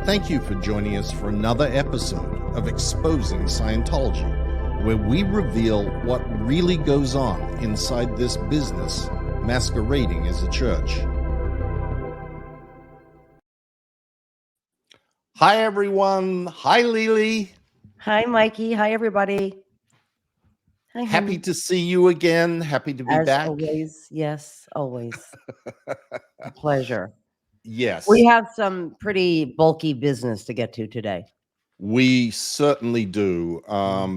Thank you for joining us for another episode of Exposing Scientology, where we reveal what really goes on inside this business masquerading as a church. Hi, everyone. Hi, Lily. Hi, Mikey. Hi, everybody. Hi, Happy honey. to see you again. Happy to be As back. always, yes, always. A pleasure. Yes, We have some pretty bulky business to get to today. we certainly do.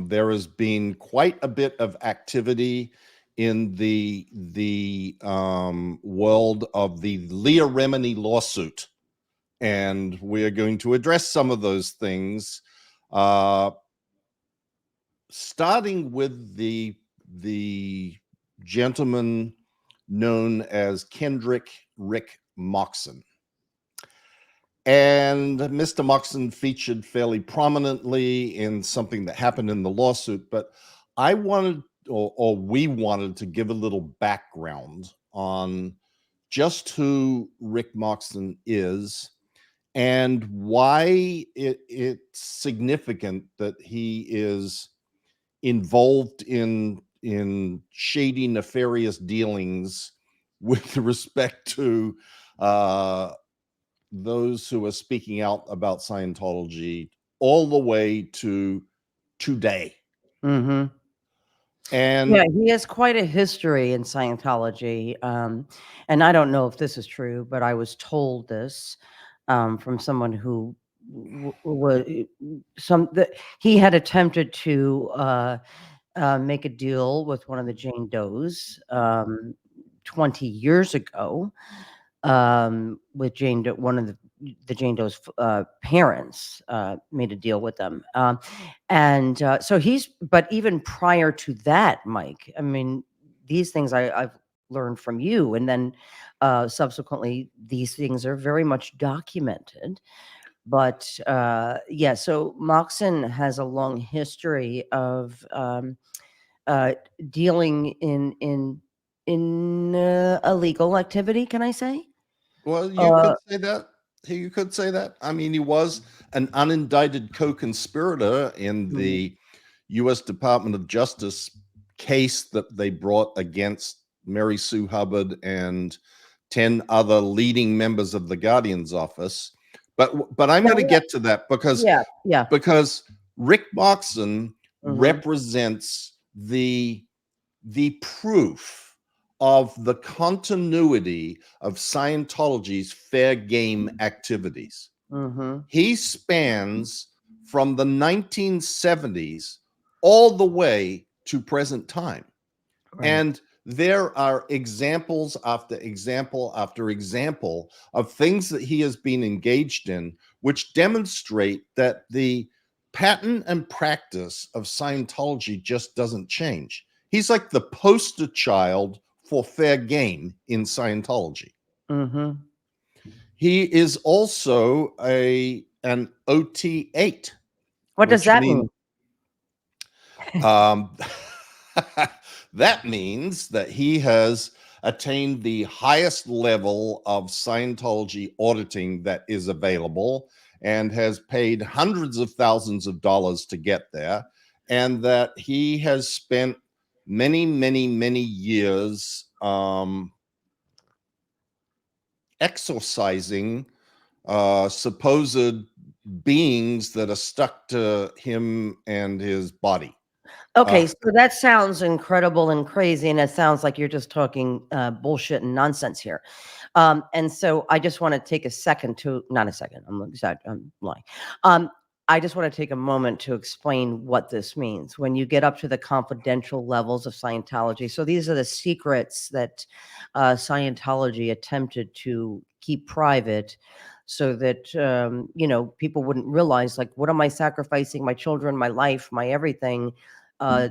There has been quite a bit of activity in the world of the Leah Remini lawsuit, and we are going to address some of those things, starting with the gentleman known as Kendrick Rick Moxon. And Mr. Moxon featured fairly prominently in something that happened in the lawsuit, but I wanted, or we wanted to give a little background on just who Rick Moxon is and why it's significant that he is involved in shady, nefarious dealings with respect to those who are speaking out about Scientology all the way to today. Mm-hmm. And yeah, he has quite a history in Scientology. And I don't know if this is true, but I was told this from someone who was he had attempted to make a deal with one of the Jane Does 20 years ago. With Jane Doe, one of the Jane Doe's parents made a deal with them, and so But even prior to that, Mike, I mean, these things I've learned from you, and then subsequently, these things are very much documented. But yeah, so Moxon has a long history of dealing in illegal activity. Can I say? well, you Uh, could say that. You could say that. I mean, he was an unindicted co-conspirator in mhm. the U.S. Department of Justice case that they brought against Mary Sue Hubbard and 10 other leading members of the Guardian's office. But I'm Yeah, going to get to that yeah, yeah. because Rick Moxon Mhm, represents the proof of the continuity of Scientology's fair game activities. mhm. He spans from the 1970s all the way to present time. Right. And there are examples after example after example of things that he has been engaged in, which demonstrate that the pattern and practice of Scientology just doesn't change. He's like the poster child for fair game in Scientology. Mhm. He is also an OT8, What does which that means mean? Um, that means that he has attained the highest level of Scientology auditing that is available and has paid hundreds of thousands of dollars to get there, and that he has spent many, many, many years exorcising supposed beings that are stuck to him and his body. Okay, so that sounds incredible and crazy, and it sounds like you're just talking bullshit and nonsense here. And so I just want to take a second to, not a second, I'm lying. I just want to take a moment to explain what this means when you get up to the confidential levels of Scientology. So these are the secrets that Scientology attempted to keep private so that, people wouldn't realize, like, what am I sacrificing? My children, my life, my everything uh,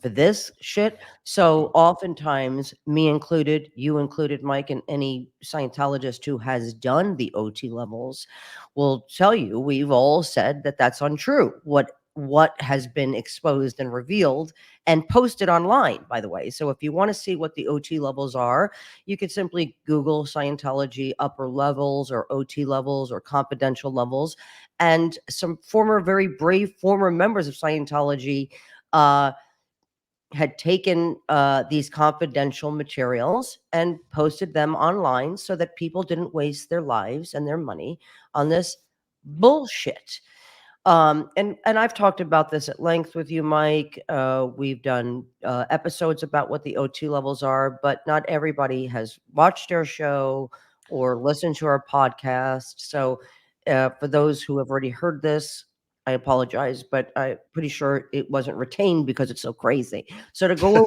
for this shit. So oftentimes, me included, you included, Mike, and any Scientologist who has done the OT levels will tell you we've all said that that's untrue. What what has been exposed and revealed and posted online, by the way. So if you want to see what the OT levels are, you could simply Google Scientology upper levels or OT levels or confidential levels. And some very brave former members of Scientology uh, had taken these confidential materials and posted them online so that people didn't waste their lives and their money on this bullshit. And I've talked about this at length with you, Mike. We've done episodes about what the O2 levels are, but not everybody has watched our show or listened to our podcast. So, for those who have already heard this, I apologize, but I'm pretty sure it wasn't retained because it's so crazy. So to go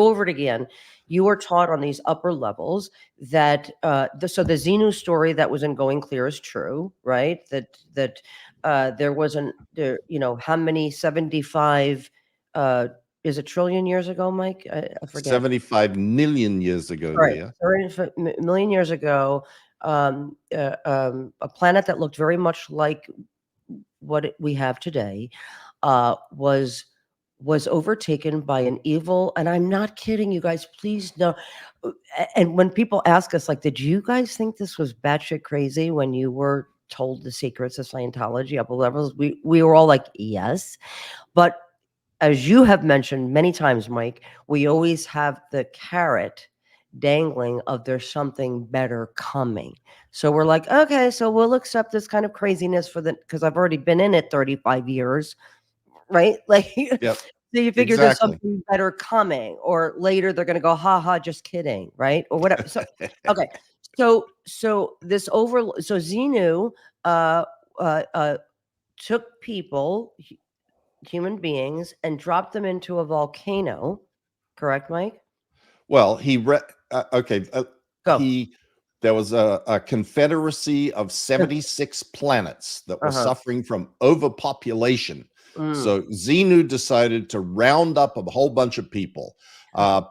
over it again, you were taught on these upper levels that so the Xenu story that was in Going Clear is true, right? That there wasn't there, how many 75 uh is a trillion years ago, Mike? I forget. 75 million years ago, All right, Leah. 30 million years ago, a planet that looked very much like we have today uh, was was overtaken by an evil, and I'm not kidding you guys, please no. And when people ask us, like, did you guys think this was batshit crazy when you were told the secrets of Scientology upper levels? We were all like, yes. But as you have mentioned many times, Mike, we always have the carrot dangling of there's something better coming. So we're like, okay, so we'll accept this kind of craziness because I've already been in it 35 years, right? Like, Yep, so you figure there's exactly. something better coming, or later they're going to go, ha ha, just kidding, right? Or whatever. So, okay. So Xenu uh, uh, took people, human beings, and dropped them into a volcano. Correct, Mike? Well, okay. Go. He There was a confederacy of 76 planets that were Uh-huh. suffering from overpopulation. Mm. So Xenu decided to round up a whole bunch of people,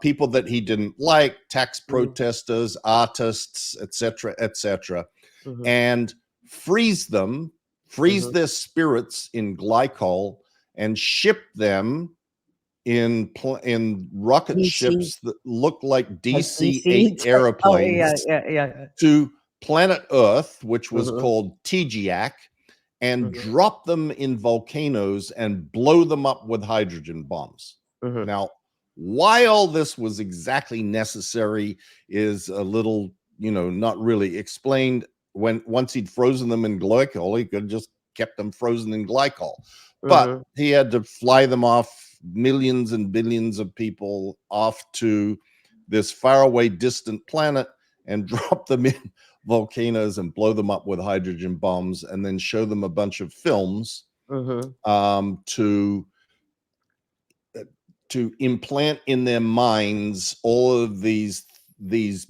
people that he didn't like, tax Mhm. protesters, artists, etc., Mhm. and freeze them, freeze Mhm. their spirits in glycol, and ship them in rocket DC, ships that look like like DC-8 DC. Oh, yeah, airplanes yeah, yeah. to planet Earth, which was Mhm. called TGAC, and Mhm. drop them in volcanoes and blow them up with hydrogen bombs. Mhm. Now, why all this was exactly necessary is a little, not really explained. Once he'd frozen them in glycol, he could have just kept them frozen in glycol. But Mhm. he had to fly them off, millions and billions of people off to this faraway distant planet and drop them in volcanoes and blow them up with hydrogen bombs and then show them a bunch of films Mhm. um, to uh, to implant in their minds all of these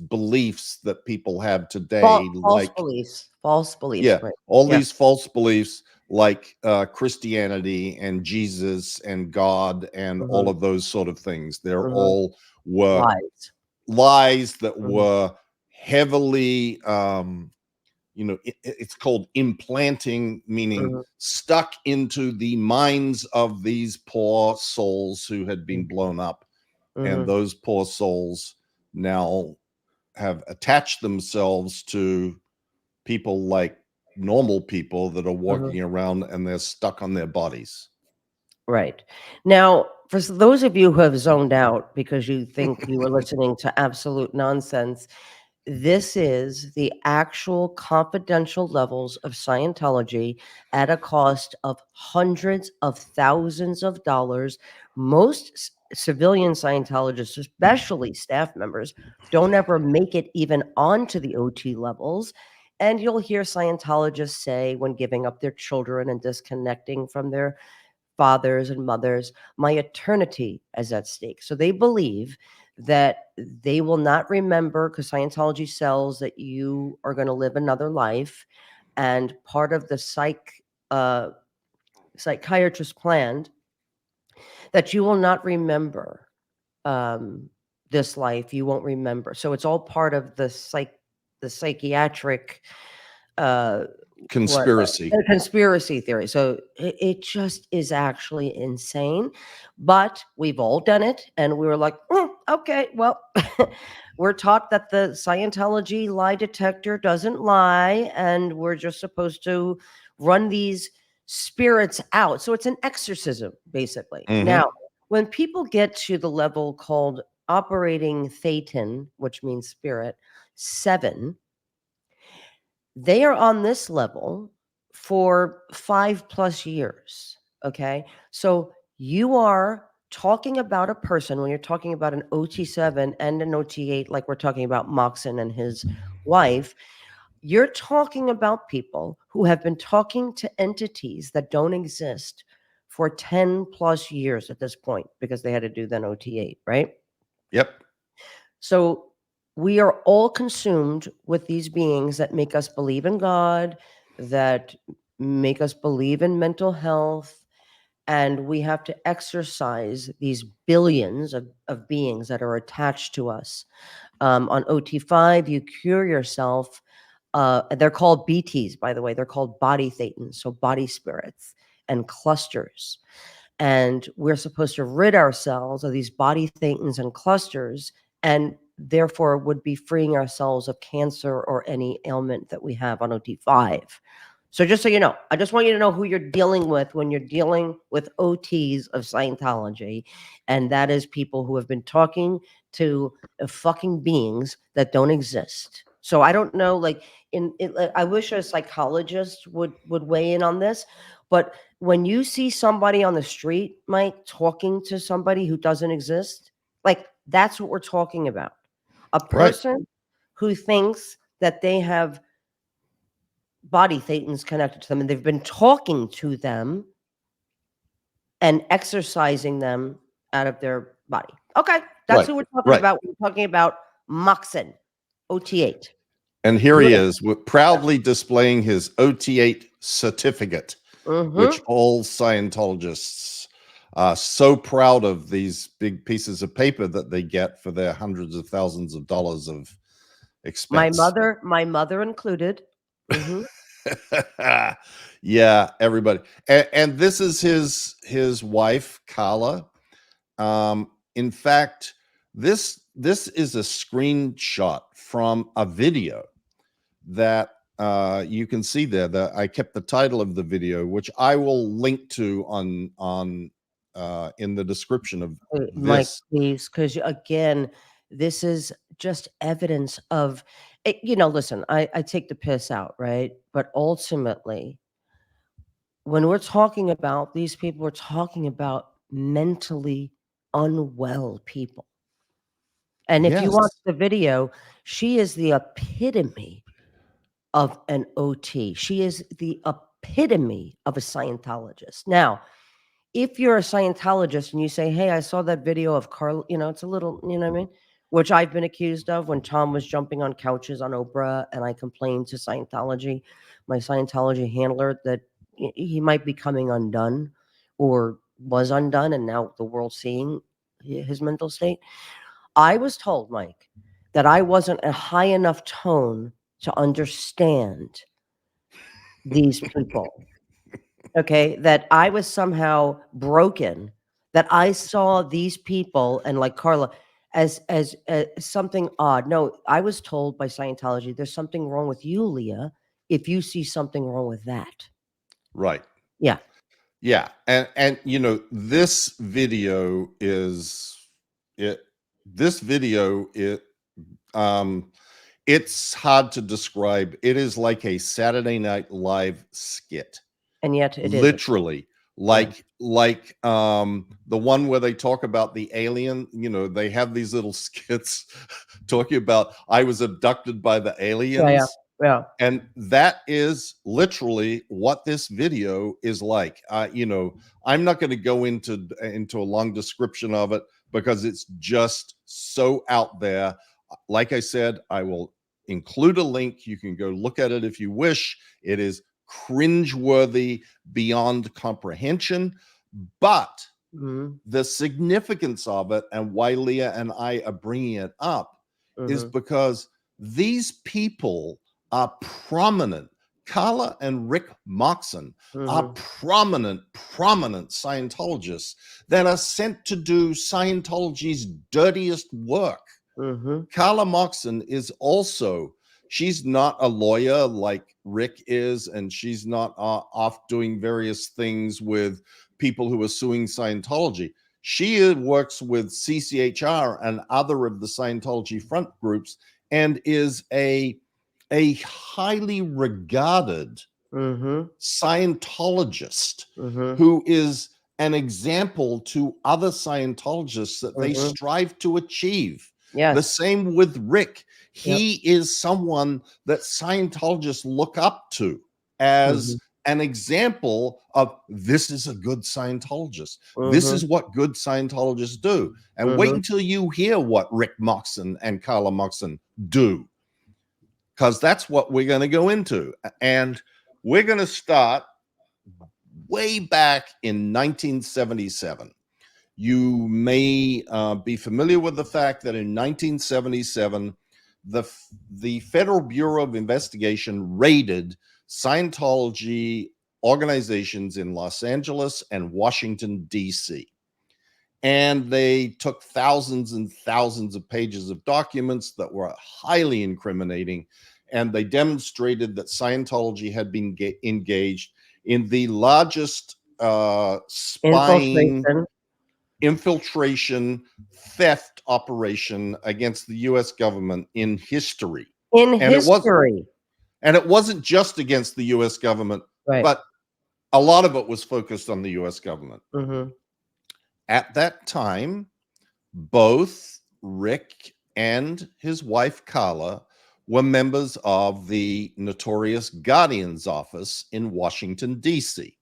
beliefs that people have today, False like, beliefs. False beliefs, yeah, right. all Yeah. these false beliefs, like Christianity and Jesus and God and all Mhm. of those sort of things. They're Mhm. all were Lies. lies that Mhm. were heavily it's called implanting, meaning Mhm. stuck into the minds of these poor souls who had been blown up. And Mhm. those poor souls now have attached themselves to people like normal people that are Mhm. walking around and they're stuck on their bodies. Right. Now, for those of you who have zoned out because you think you were listening to absolute nonsense, this is the actual confidential levels of Scientology at a cost of hundreds of thousands of dollars. Most civilian Scientologists, especially staff members, don't ever make it even onto the OT levels. And you'll hear Scientologists say, when giving up their children and disconnecting from their fathers and mothers, my eternity is at stake. So they believe that they will not remember, because Scientology sells that you are going to live another life. And part of the uh, psychiatrist planned that you will not remember um, this life. You won't remember. So it's all part of the psychiatric uh, conspiracy. a conspiracy theory. So it just is actually insane. But we've all done it, and we were like, okay, well, we're taught that the Scientology lie detector doesn't lie, and we're just supposed to run these spirits out. So it's an exorcism, basically. Hmm. Now, when people get to the level called operating Thetan, which means spirit, 7, they are on this level for 5+ years. Okay. So you are talking about a person when you're talking about an OT7 and an OT8, like we're talking about Moxon and his wife, you're talking about people who have been talking to entities that don't exist for 10+ years at this point because they had to do then OT8, right? Yep. So we are all consumed with these beings that make us believe in God, that make us believe in mental health, and we have to exercise these billions of beings that are attached to us. On OT5, you cure yourself. They're called BTs, by the way. They're called body thetans, so body spirits and clusters. And we're supposed to rid ourselves of these body thetans and clusters, and therefore would be freeing ourselves of cancer or any ailment that we have on OT5. So just so you know, I just want you to know who you're dealing with when you're dealing with OTs of Scientology. And that is people who have been talking to fucking beings that don't exist. So I don't know, like I wish a psychologist would weigh in on this, but when you see somebody on the street, Mike, talking to somebody who doesn't exist, like that's what we're talking about. A Right. person who thinks that they have body thetans connected to them and they've been talking to them and exercising them out of their body. Okay, that's Right. who we're talking Right. about. We're talking about Moxon, OT8. And here he Good. is, proudly displaying his OT8 certificate, which Mm-hmm. all Scientologists are so proud of, these big pieces of paper that they get for their hundreds of thousands of dollars of expense. My mother included. Mm-hmm. Yeah, everybody. And this is his wife, Carla. In fact, this is a screenshot from a video that you can see there. That I kept the title of the video, which I will link to on in the description of Mike, this. please, because again, this is just evidence of it. Listen, I take the piss out, right? But ultimately, when we're talking about these people, we're talking about mentally unwell people. And if you watch Yes, the video, she is the epitome of an OT. She is the epitome of a Scientologist. Now, if you're a Scientologist and you say, "Hey, I saw that video of Carl," it's a little, you know what I mean? Which I've been accused of when Tom was jumping on couches on Oprah, and I complained to Scientology, my Scientology handler, that he might be coming undone or was undone, and now the world's seeing his mental state. I was told, Mike, that I wasn't a high enough tone to understand these people. Okay, that I was somehow broken, that I saw these people and like Carla as something odd. No, I was told by Scientology there's something wrong with you, Leah, if you see something wrong with that. right. Yeah. Yeah, and this video is it. This video um it's hard to describe. It is like a Saturday Night Live skit, And yet it isn't. literally. Yeah. Like the one where they talk about the alien. They have these little skits talking about, I was abducted by the Yeah, yeah. aliens. Yeah. And that is literally what this video is like. I'm not going to go into a long description of it because it's just so out there. Like I said, I will include a link. You can go look at it if you wish. It is cringeworthy beyond comprehension, but Mhm. the significance of it and why Leah and I are bringing it up is Mhm. because these people are prominent, Carla and Rick Moxon are Mhm. prominent Scientologists that are sent to do Scientology's dirtiest work. Mhm. Carla Moxon is also, she's not a lawyer like Rick is, and she's not off doing various things with people who are suing Scientology. She works with CCHR and other of the Scientology front groups and is a highly regarded Mhm. Scientologist Mhm. who is an example to other Scientologists that they Mhm. strive to achieve. The Yes. same with Rick. Yep. He is someone that Scientologists look up to as Mhm. an example of this is a good Scientologist. This Mhm. is what good Scientologists do. And wait Mhm. until you hear what Rick Moxon and Carla Moxon do, because that's what we're going to go into. And we're going to start way back in 1977. You may be familiar with the fact that in 1977, the Federal Bureau of Investigation raided Scientology organizations in Los Angeles and Washington, D.C. And they took thousands and thousands of pages of documents that were highly incriminating. And they demonstrated that Scientology had been engaged in the largest spying, Infiltration. infiltration, theft operation against the US government in history. In And history. it wasn't just against the US government, Right. but a lot of it was focused on the US government. Mhm. At that time, both Rick and his wife Carla were members of the notorious Guardian's office in Washington, D.C.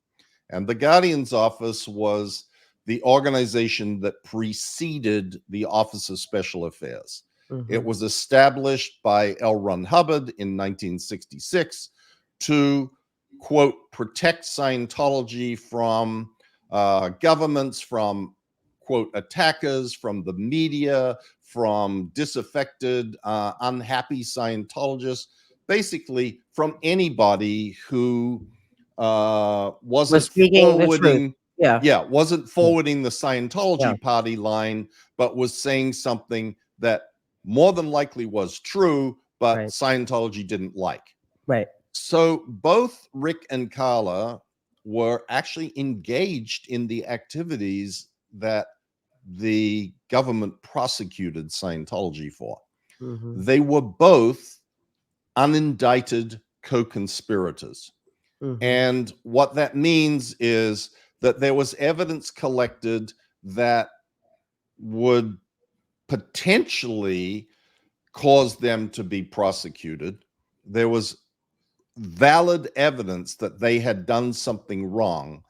And the Guardian's office was the organization that preceded the Office of Special Affairs. It Mhm. was established by L. Ron Hubbard in 1966 to, quote, protect Scientology from governments, from, quote, attackers, from the media, from disaffected, unhappy Scientologists, basically from anybody who Was wasn't speaking the truth. forwarding, Yeah. wasn't Yeah. forwarding the Yeah. Scientology party line, but was saying something that more than likely was true, but Right. Scientology didn't like. Right. So both Rick and Carla were actually engaged in the activities that the government prosecuted Scientology for. Mhm. They were both unindicted co-conspirators. Mhm. And what that means is that there was evidence collected that would potentially cause them to be prosecuted. There was valid evidence that they had done something wrong,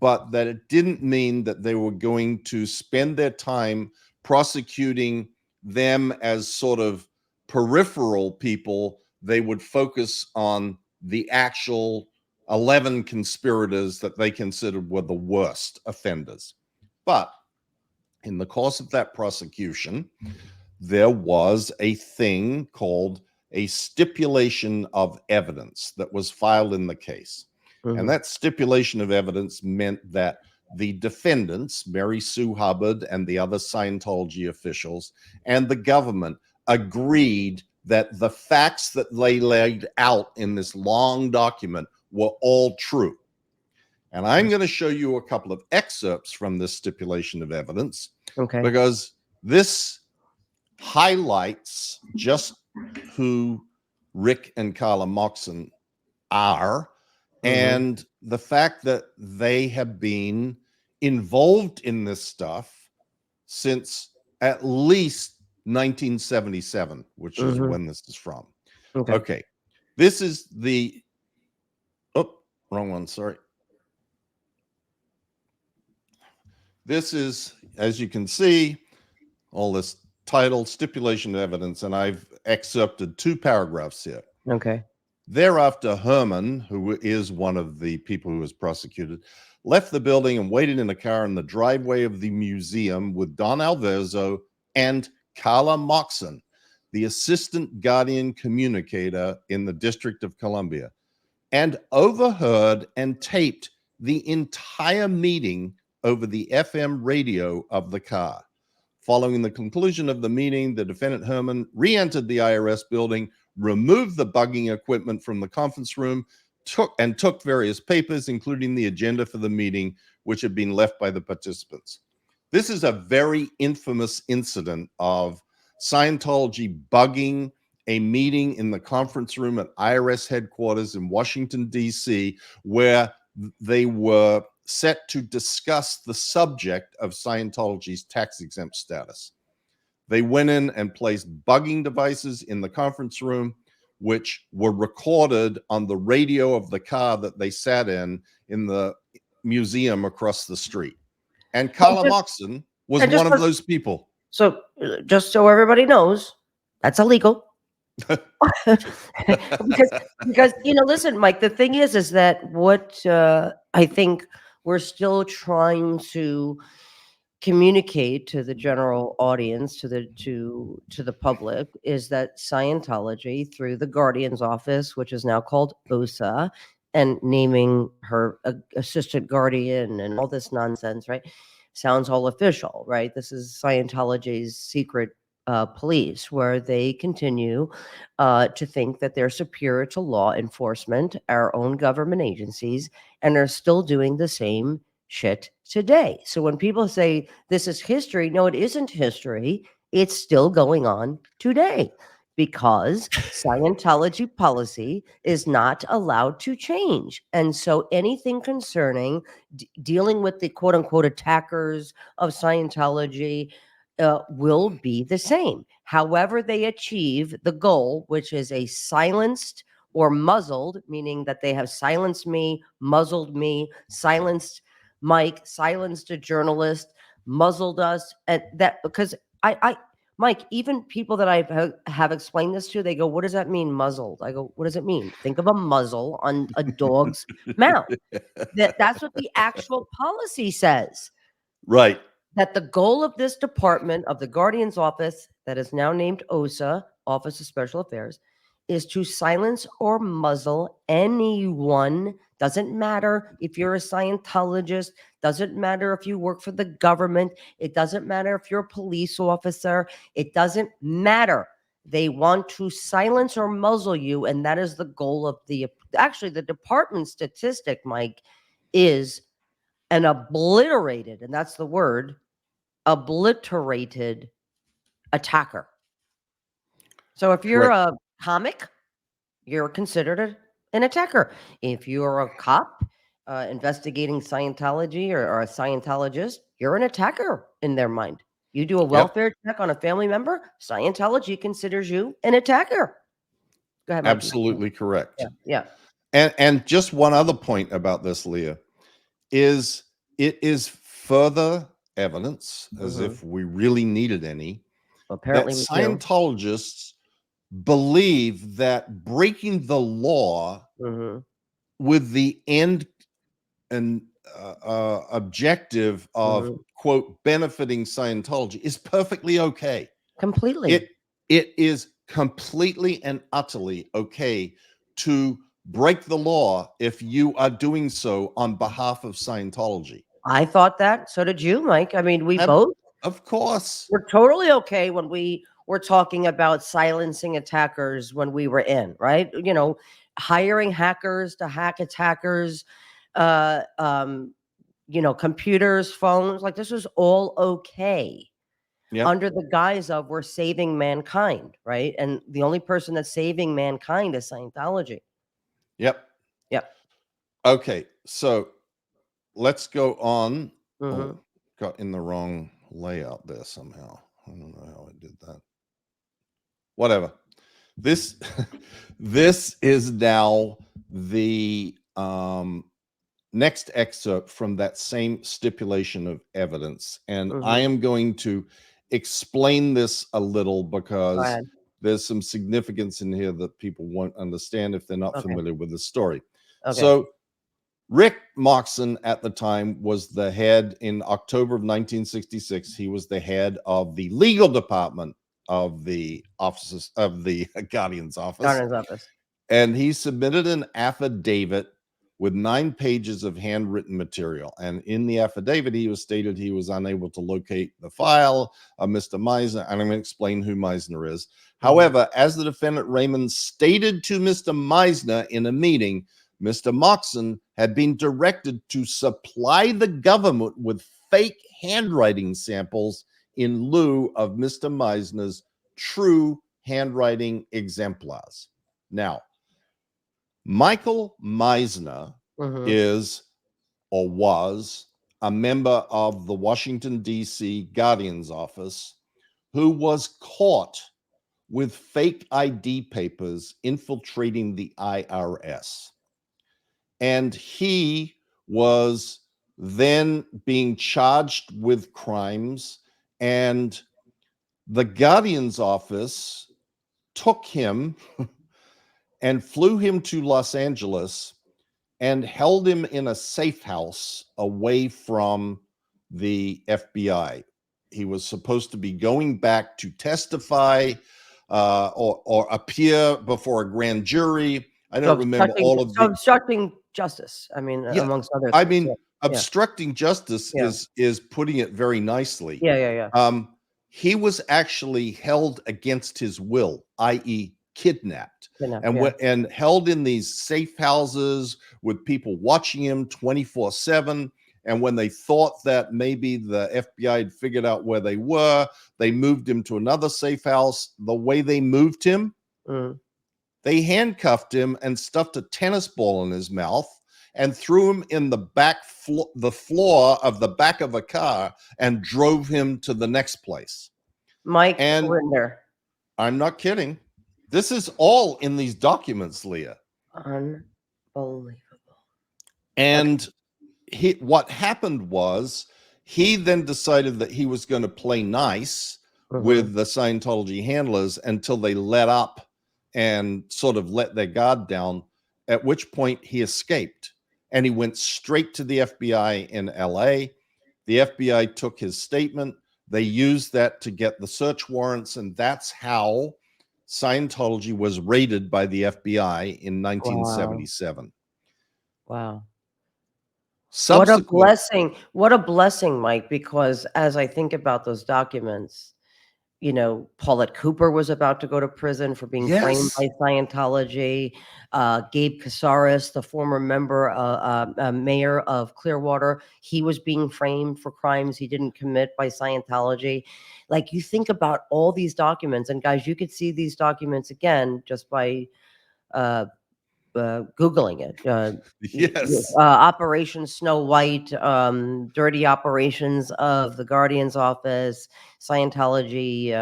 but that it didn't mean that they were going to spend their time prosecuting them as sort of peripheral people. They would focus on the actual 11 conspirators that they considered were the worst offenders. But in the course of that prosecution, there was a thing called a stipulation of evidence that was filed in the case. And Mhm. that stipulation of evidence meant that the defendants, Mary Sue Hubbard and the other Scientology officials, and the government agreed that the facts that they laid out in this long document were all true. And I'm going to show you a couple of excerpts from this stipulation of evidence Okay. because this highlights just who Rick and Carla Moxon are Mhm. and the fact that they have been involved in this stuff since at least 1977, which is Mhm. when this is from. Okay. Okay. This is the, oh, wrong one. Sorry. This is, as you can see, all this title, stipulation of evidence, and I've excerpted 2 paragraphs here. Okay. Thereafter, Herman, who is one of the people who was prosecuted, left the building and waited in a car in the driveway of the museum with Don Alverzo and Carla Moxon, the assistant guardian communicator in the District of Columbia. and overheard and taped the entire meeting over the FM radio of the car. Following the conclusion of the meeting, the defendant Herman re-entered the IRS building, removed the bugging equipment from the conference room, took various papers, including the agenda for the meeting, which had been left by the participants. This is a very infamous incident of Scientology bugging a meeting in the conference room at IRS headquarters in Washington, D.C., where they were set to discuss the subject of Scientology's tax-exempt status. They went in and placed bugging devices in the conference room, which were recorded on the radio of the car that they sat in the museum across the street. And Carla Moxon was one of those people. So just so everybody knows, that's illegal. because listen, Mike, the thing is that what I think we're still trying to communicate to the general audience, to the public, is that Scientology, through the Guardian's office, which is now called OSA, and naming her assistant guardian and all this nonsense, right? Sounds all official, right? This is Scientology's secret police, where they continue to think that they're superior to law enforcement, our own government agencies, and are still doing the same shit today. So when people say this is history, no, it isn't history. It's still going on today, because Scientology policy is not allowed to change. And so anything concerning dealing with the quote unquote attackers of Scientology will be the same. However, they achieve the goal, which is a silenced or muzzled, meaning that they have silenced me, muzzled me, silenced Mike, silenced a journalist, muzzled us, and that because Mike, even people that I have explained this to, they go, "What does that mean, muzzled?" I go, "What does it mean? Think of a muzzle on a dog's mouth." That's what the actual policy says. Right. That the goal of this department of the Guardian's office, that is now named OSA, Office of Special Affairs, is to silence or muzzle anyone. Doesn't matter if you're a Scientologist, doesn't matter if you work for the government, it doesn't matter if you're a police officer, it doesn't matter. They want to silence or muzzle you, and that is the goal of the department statistic, Mike, is an obliterated, and that's the word, obliterated attacker. So if you're a comic, you're considered an attacker. If you're a cop investigating Scientology or a Scientologist, you're an attacker in their mind. You do a welfare check on a family member, Scientology considers you an attacker. Go ahead, Mike. Absolutely correct. Yeah. And just one other point about this, Leah, is it is further evidence, as if we really needed any, apparently that Scientologists believe that breaking the law with the end and objective of quote benefiting Scientology is perfectly okay. Completely. It is completely and utterly okay to break the law if you are doing so on behalf of Scientology. I thought that. So did you, Mike. I mean, we both. Of course. We're totally okay when we were talking about silencing attackers when we were in, right? Hiring hackers to hack attackers, computers, phones, like this was all okay. Yep. Under the guise of we're saving mankind, right? And the only person that's saving mankind is Scientology. Yep. Okay, so let's go on. Oh, got in the wrong layout there somehow. I don't know how I did that. Whatever. This is now the next excerpt from that same stipulation of evidence, and I am going to explain this a little because there's some significance in here that people won't understand if they're not familiar with the story. So Rick Moxon at the time was the head in October of 1966. He was the head of the legal department of the offices of the Guardian's office. And he submitted an affidavit with 9 pages of handwritten material. And in the affidavit, he was stated he was unable to locate the file of Mr. Meisner. And I'm going to explain who Meisner is. However, as the defendant Raymond stated to Mr. Meisner in a meeting, Mr. Moxon had been directed to supply the government with fake handwriting samples in lieu of Mr. Meisner's true handwriting exemplars. Now, Michael Meisner is or was a member of the Washington, D.C. Guardian's office who was caught with fake ID papers infiltrating the IRS. And he was then being charged with crimes, and the Guardian's office took him and flew him to Los Angeles and held him in a safe house away from the FBI. He was supposed to be going back to testify or appear before a grand jury. I don't remember all of the obstructing justice. I mean, yeah. amongst other I things. mean, obstructing justice Yeah. is putting it very nicely. Yeah. He was actually held against his will, i.e., kidnapped, and held in these safe houses with people watching him 24/7. And when they thought that maybe the FBI had figured out where they were, they moved him to another safe house. The way they moved him, they handcuffed him and stuffed a tennis ball in his mouth and threw him in the floor of the back of a car and drove him to the next place. Mike Linder. I'm not kidding. This is all in these documents, Leah. Unbelievable. And what happened was he then decided that he was going to play nice with the Scientology handlers until they let up and sort of let their guard down, at which point he escaped. And he went straight to the FBI in LA. The FBI took his statement. They used that to get the search warrants, and that's how Scientology was raided by the FBI in 1977. Wow. What a blessing. What a blessing, Mike, because as I think about those documents, you know, Paulette Cooper was about to go to prison for being framed by Scientology. Gabe Casares, the former mayor of Clearwater, he was being framed for crimes he didn't commit by Scientology. Like, you think about all these documents, and guys, you could see these documents again just by Googling it. Operation Snow White, dirty operations of the Guardian's office, Scientology,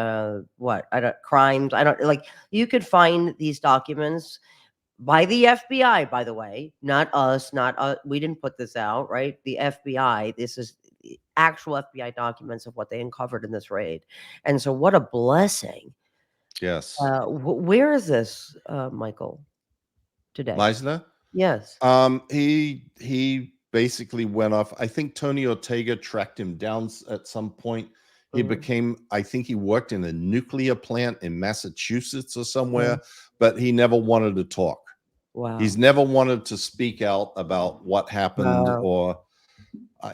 crimes. I don't like, you could find these documents by the FBI, by the way, not us, we didn't put this out, right? The FBI, this is the actual FBI documents of what they uncovered in this raid. And so what a blessing. Yes. Where is this, Michael? Today. Meisner? Yes. He basically went off. I think Tony Ortega tracked him down at some point. He became, I think he worked in a nuclear plant in Massachusetts or somewhere, but he never wanted to talk. Wow. He's never wanted to speak out about what happened or,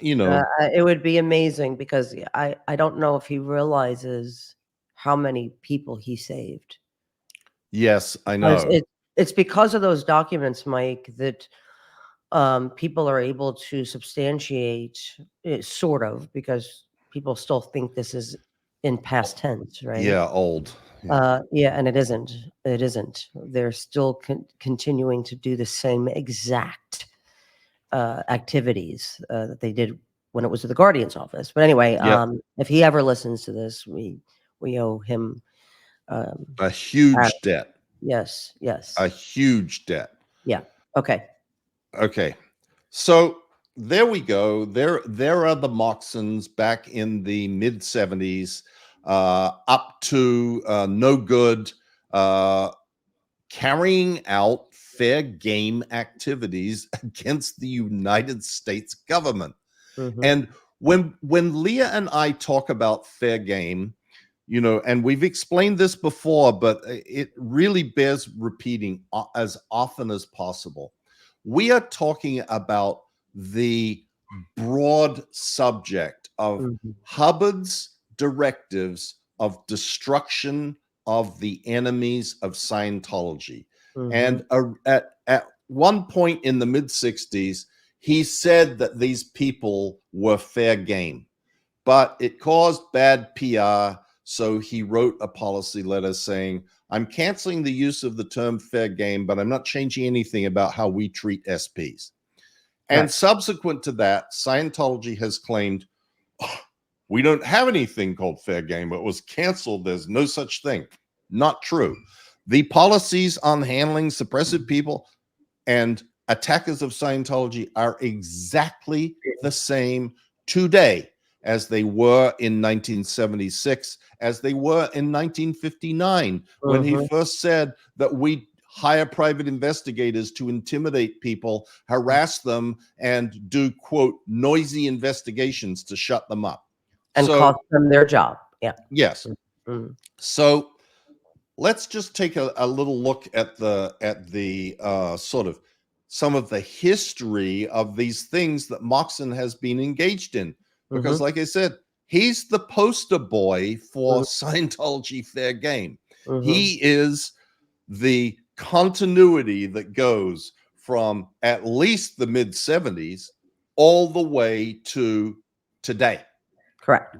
you know. It would be amazing because I don't know if he realizes how many people he saved. Yes, I know. It's because of those documents, Mike, that people are able to substantiate it, sort of, because people still think this is in past tense, right? Yeah, old. Yeah, and it isn't. It isn't. They're still continuing to do the same exact activities that they did when it was at the Guardian's office. But anyway, if he ever listens to this, we owe him a huge debt. Yes. A huge debt. Yeah. Okay. So there we go. There are the Moxons back in the mid 70s, up to no good, carrying out fair game activities against the United States government. And when Leah and I talk about fair game, and we've explained this before, but it really bears repeating as often as possible. We are talking about the broad subject of Mhm. Hubbard's directives of destruction of the enemies of Scientology. Mhm. And at one point in the mid 60s, he said that these people were fair game, but it caused bad PR. So he wrote a policy letter saying, I'm canceling the use of the term fair game, but I'm not changing anything about how we treat SPs. And Right. subsequent to that, Scientology has claimed, "Oh, we don't have anything called fair game. It was canceled. There's no such thing." Not true. The policies on handling suppressive people and attackers of Scientology are exactly the same today as they were in 1976, as they were in 1959, when he Mhm. first said that we hire private investigators to intimidate people, harass them, and do, quote, noisy investigations to shut them up. And So, cost them their job. Yeah. yes. Mhm. So let's just take a little look at the sort of some of the history of these things that Moxon has been engaged in, because, Mhm. like I said, he's the poster boy for Mhm. Scientology Fair Game. Mhm. He is the continuity that goes from at least the mid 70s all the way to today, Correct.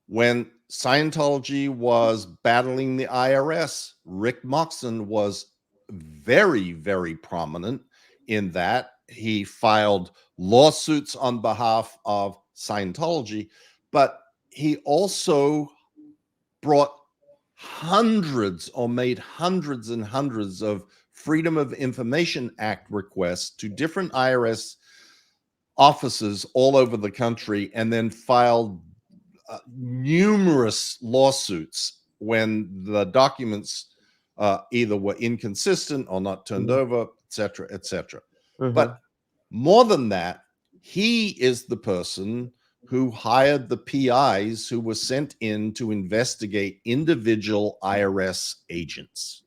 when Scientology was battling the IRS. Rick Moxon was very, very prominent in that. He filed lawsuits on behalf of Scientology, but he also brought hundreds or made hundreds and hundreds of Freedom of Information Act requests to different IRS offices all over the country, and then filed numerous lawsuits when the documents either were inconsistent or not turned Mhm. over, etc., etc. Mhm. But more than that, he is the person who hired the PIs who were sent in to investigate individual IRS agents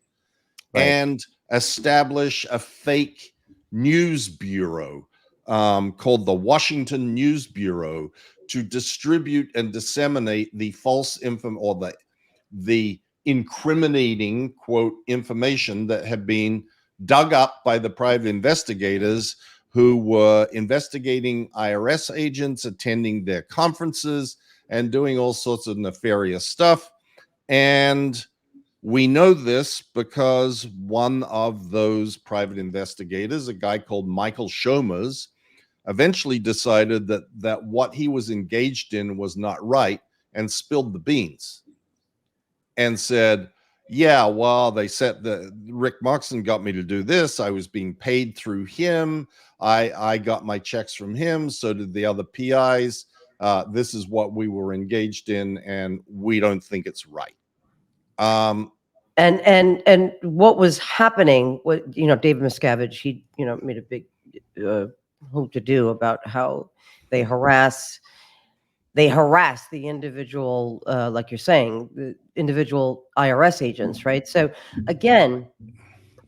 Right. and establish a fake news bureau called the Washington News Bureau to distribute and disseminate the false info, or the incriminating, quote, information that had been dug up by the private investigators who were investigating IRS agents, attending their conferences, and doing all sorts of nefarious stuff. And we know this because one of those private investigators, a guy called Michael Shomers, eventually decided that what he was engaged in was not right and spilled the beans and said, yeah, well, they said that Rick Moxon got me to do this. I was being paid through him. I got my checks from him. So did the other PIs. This is what we were engaged in, and we don't think it's right. Um, And what was happening, what, David Miscavige, he, made a big uh, hoop to do about how they harass the individual, like you're saying, the individual IRS agents, right? So again,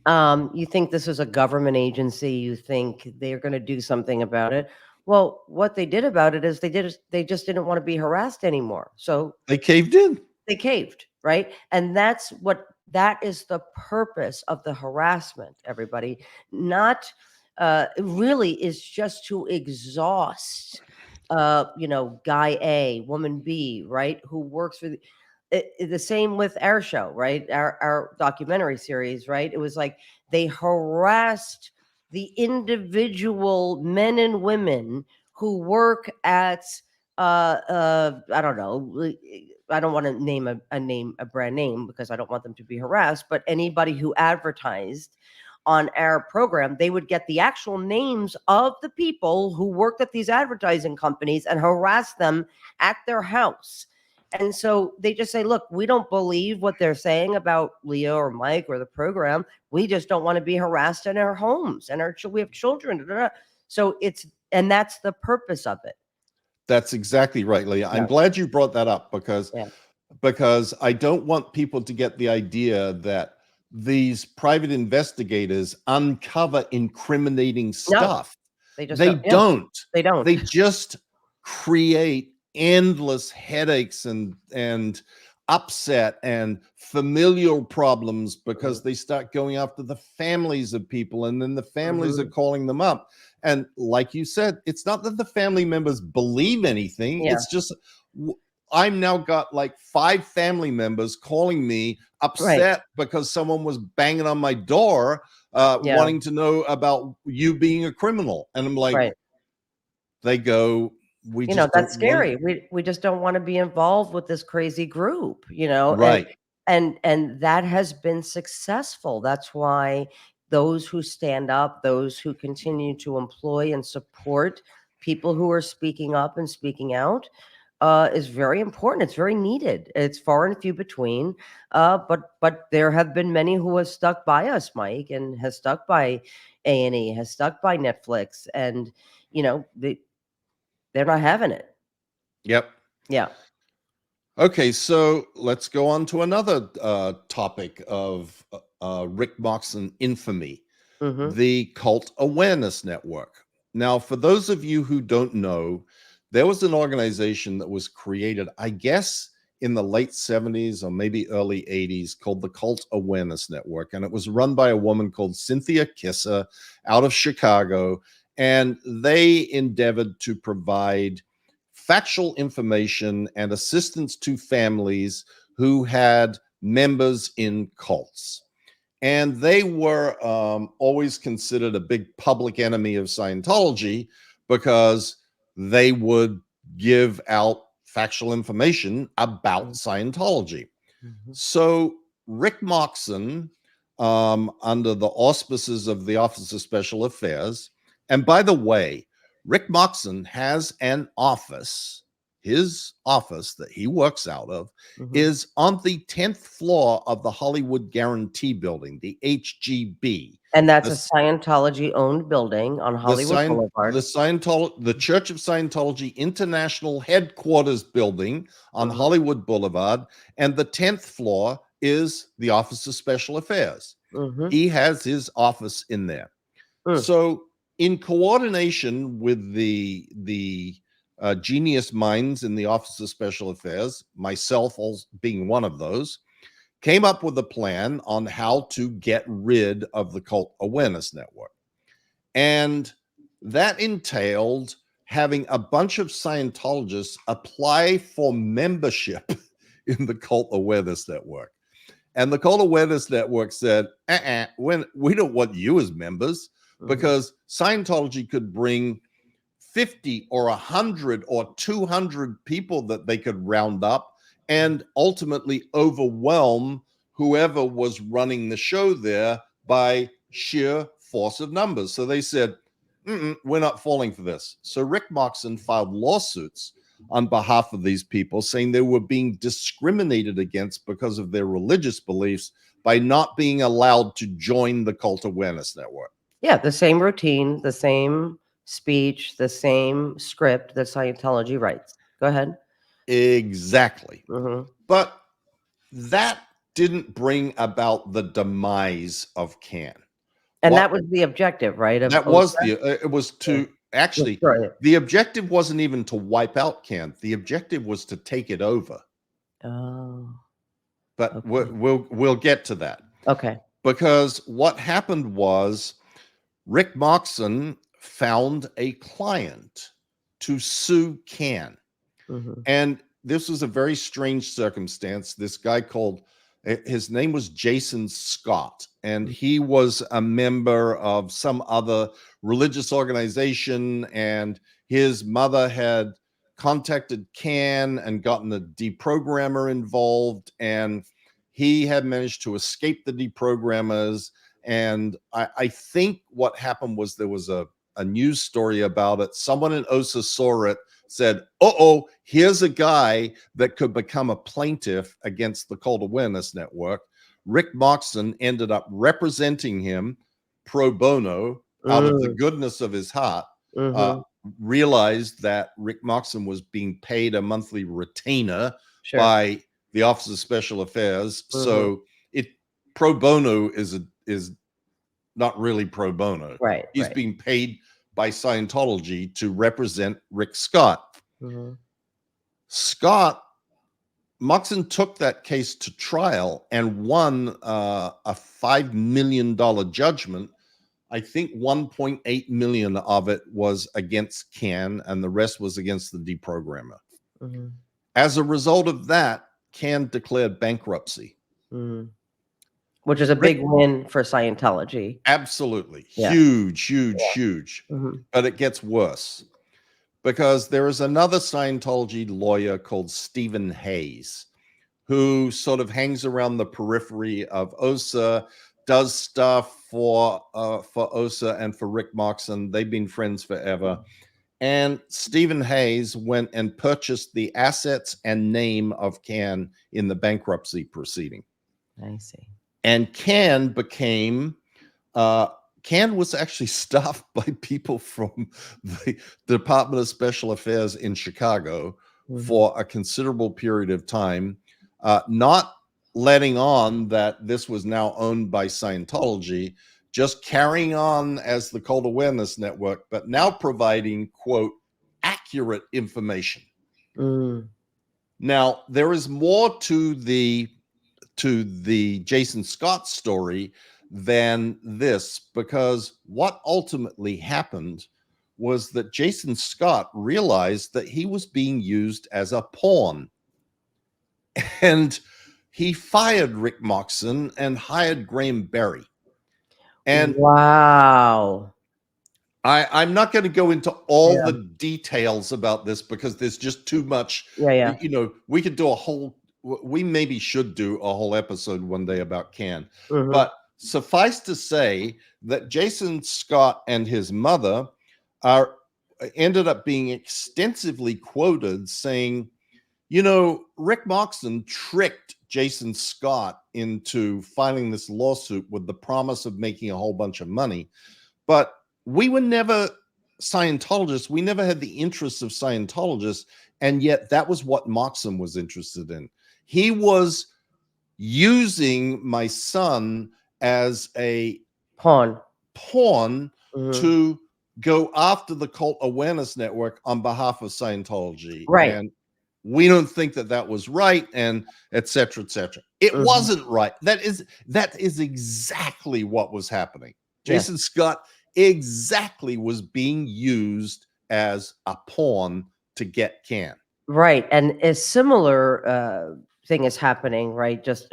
you think this is a government agency, you think they're going to do something about it. Well, what they did about it is they just didn't want to be harassed anymore. So they caved in. they caved, right? And that is the purpose of the harassment, everybody. Not really is just to exhaust guy A, woman B, right? Who works for the same with our show, right? Our documentary series, right? It was like they harassed the individual men and women who work at I don't know. I don't want to name a brand name because I don't want them to be harassed, but anybody who advertised on our program, they would get the actual names of the people who worked at these advertising companies and harass them at their house. And so they just say, look, we don't believe what they're saying about Leah or Mike or the program. We just don't want to be harassed in our homes and we have children. Da, da, da. So and that's the purpose of it. That's exactly right, Leah. I'm Yeah. glad you brought that up because Yeah. because I don't want people to get the idea that these private investigators uncover incriminating No, stuff. they just They don't. Yeah, don't. they don't. They just create endless headaches and upset and familial problems Mhm, because they start going after the families of people, and then the families are mhm. calling them up. And like you said, it's not that the family members believe anything. Yeah, It's just I'm now got like 5 family members calling me right. upset because someone was banging on my door, Yeah, wanting to know about you being a criminal. And I'm like, right. they go, we You know, just don't that's want. scary. We just don't wanna be involved with this crazy group, you know, Right. and that has been successful. That's why those who stand up, those who continue to employ and support people who are speaking up and speaking out, is very important. It's very needed. It's far and few between, but there have been many who have stuck by us, Mike, and has stuck by A&E, has stuck by Netflix, and, you know, they're not having it. Yep. Yeah. Okay, so let's go on to another topic of Rick Moxon infamy, Mhm. the Cult Awareness Network. Now, for those of you who don't know, there was an organization that was created, I guess, in the late 70s or maybe early 80s called the Cult Awareness Network. And it was run by a woman called Cynthia Kissa out of Chicago. And they endeavored to provide factual information and assistance to families who had members in cults. And they were always considered a big public enemy of Scientology because they would give out factual information about Mhm. Scientology. Mhm. So Rick Moxon, under the auspices of the Office of Special Affairs, and by the way, Rick Moxon has an office. His office that he works out of Mhm. is on the 10th floor of the Hollywood Guarantee Building, the HGB. And that's a The Scientology-owned building on Hollywood the Boulevard. Scientology, the Church of Scientology International Headquarters Building on Mhm. Hollywood Boulevard, and the 10th floor is the Office of Special Affairs. Mhm. He has his office in there. Mm. So, in coordination with the genius minds in the Office of Special Affairs, myself also being one of those, came up with a plan on how to get rid of the Cult Awareness Network. And that entailed having a bunch of Scientologists apply for membership in the Cult Awareness Network. And the Cult Awareness Network said, when we don't want you as members, Mhm. because Scientology could bring 50 or 100 or 200 people that they could round up and ultimately overwhelm whoever was running the show there by sheer force of numbers. So they said, we're not falling for this. So Rick Moxon filed lawsuits on behalf of these people saying they were being discriminated against because of their religious beliefs by not being allowed to join the Cult Awareness Network. Yeah, the same routine, the same speech, the same script that Scientology writes. Go ahead. Exactly. Mhm. But that didn't bring about the demise of Can. And What that was the objective, right, of that was OSHA? the it was Yeah. to actually, Destroy it. the objective wasn't even to wipe out Can. The objective was to take it over. Oh, But okay. we'll get to that, Okay. because what happened was Rick Moxon found a client to sue Can. Mhm. And this was a very strange circumstance. This guy called, his name was Jason Scott, and Mm. he was a member of some other religious organization. And his mother had contacted Can and gotten a deprogrammer involved, and he had managed to escape the deprogrammers. And I think what happened was there was a news story about it. Someone in OSA saw it, said, oh, here's a guy that could become a plaintiff against the Cult Awareness Network. Rick Moxon ended up representing him pro bono out of the Mm. goodness of his heart, uh, Mhm. realized that Rick Moxon was being paid a monthly retainer Sure. by the Office of Special Affairs. Mhm. So it pro bono is not really pro bono. Right, He's right. being paid by Scientology to represent Rick Scott. Mhm. Scott Moxon took that case to trial and won a $5 million judgment. I think 1.8 million of it was against Can, and the rest was against the deprogrammer. Mhm. As a result of that, Can declared bankruptcy. Mhm. Which is a Rick, big win for Scientology. absolutely Yeah. huge, huge, Yeah. huge. Mhm. But it gets worse because there is another Scientology lawyer called Stephen Hayes, who sort of hangs around the periphery of OSA, does stuff for OSA and for Rick Moxon. They've been friends forever. And Stephen Hayes went and purchased the assets and name of Can in the bankruptcy proceeding. I see. And Can became uh, Can was actually staffed by people from the Department of Special Affairs in Chicago Mhm. for a considerable period of time, not letting on that this was now owned by Scientology, just carrying on as the Cult Awareness Network, but now providing, quote, accurate information. Mm. Now, there is more to the Jason Scott story than this, because what ultimately happened was that Jason Scott realized that he was being used as a pawn, and he fired Rick Moxon and hired Graham Berry. And Wow. I'm not going to go into all Yeah. the details about this because there's just too much. Yeah, yeah. We could do we maybe should do a whole episode one day about Can. Mhm. But suffice to say that Jason Scott and his mother are ended up being extensively quoted saying, Rick Moxon tricked Jason Scott into filing this lawsuit with the promise of making a whole bunch of money. But we were never Scientologists. We never had the interests of Scientologists. And yet that was what Moxon was interested in. He was using my son as a Pawn. pawn Mhm. to go after the Cult Awareness Network on behalf of Scientology. Right. And we don't think that that was right, and et cetera, et cetera. It Mhm. wasn't right. That is exactly what was happening. Yes. Jason Scott exactly was being used as a pawn to get Can. Right, and a similar, thing is happening, right, just,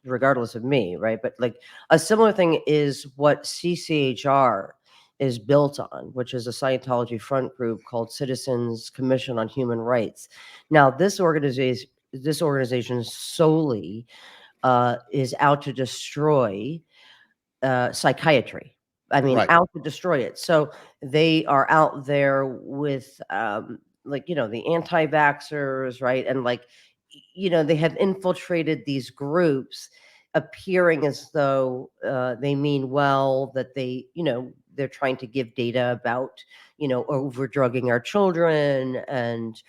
regardless of me, right, but, like, a similar thing is what CCHR is built on, which is a Scientology front group called Citizens Commission on Human Rights. Now, this organization solely, is out to destroy psychiatry. I mean, Right. out to destroy it. So they are out there with, like, the anti-vaxxers, right? And like, they have infiltrated these groups, appearing as though they mean well, that they're trying to give data about, over drugging our children and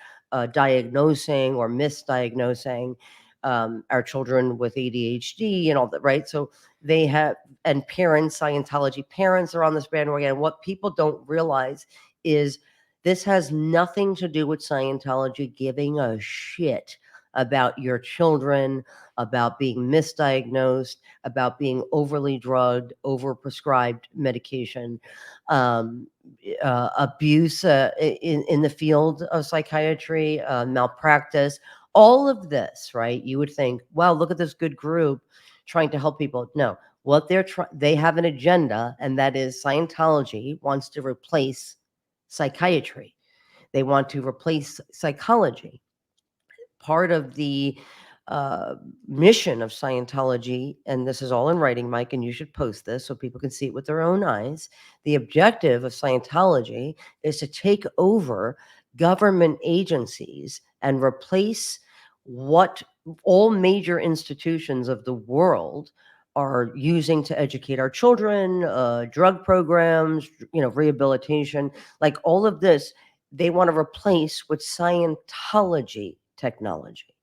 diagnosing or misdiagnosing our children with ADHD and all that, right? So they have, and parents, Scientology parents are on this bandwagon. And what people don't realize is this has nothing to do with Scientology giving a shit about your children, about being misdiagnosed, about being overly drugged, overprescribed medication, um, abuse in the field of psychiatry, malpractice, all of this, right? You would think, wow, look at this good group trying to help people. No, what they have an agenda, and that is Scientology wants to replace psychiatry. They want to replace psychology. Part of the uh, mission of Scientology, and this is all in writing, Mike, and you should post this so people can see it with their own eyes. The objective of Scientology is to take over government agencies and replace what all major institutions of the world are using to educate our children, drug programs, rehabilitation, like all of this, they want to replace with Scientology technology.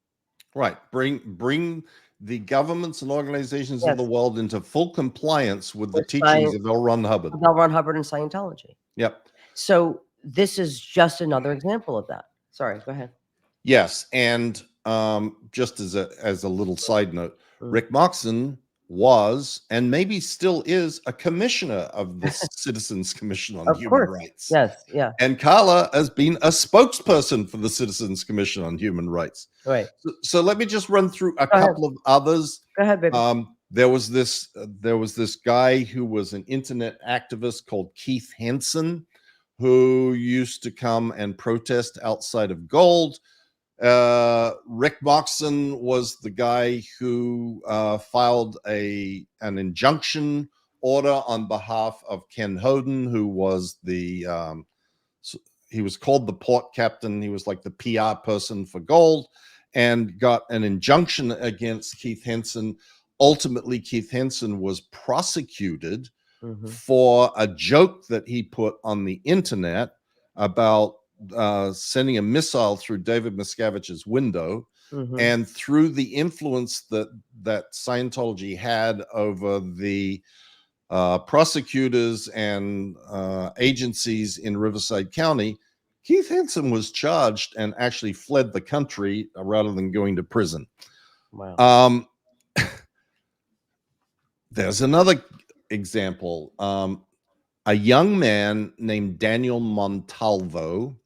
Right. Bring the governments and organizations of the Yes, world into full compliance with the with teachings of L. Ron Hubbard. L. Ron Hubbard and Scientology. Yep. So this is just another example of that. Sorry, go ahead. Yes, and just as a little side note, Mm. Rick Moxon was and maybe still is a commissioner of the Citizens Commission on Of Human course. Rights. Yes, yeah, And Carla has been a spokesperson for the Citizens Commission on Human Rights. right. So let me just run through a Go ahead. couple of others. Go ahead, baby. There was this guy who was an internet activist called Keith Henson, who used to come and protest outside of Gold. Rick Moxon was the guy who filed an injunction order on behalf of Ken Hoden, who was he was called the port captain. He was like the PR person for Gold, and got an injunction against Keith Henson. Ultimately, Keith Henson was prosecuted for a joke that he put on the internet about sending a missile through David Miscavige's window. And through the influence that Scientology had over the prosecutors and agencies in Riverside County, Keith Henson was charged and actually fled the country rather than going to prison. Wow. There's another example. A young man named Daniel Montalvo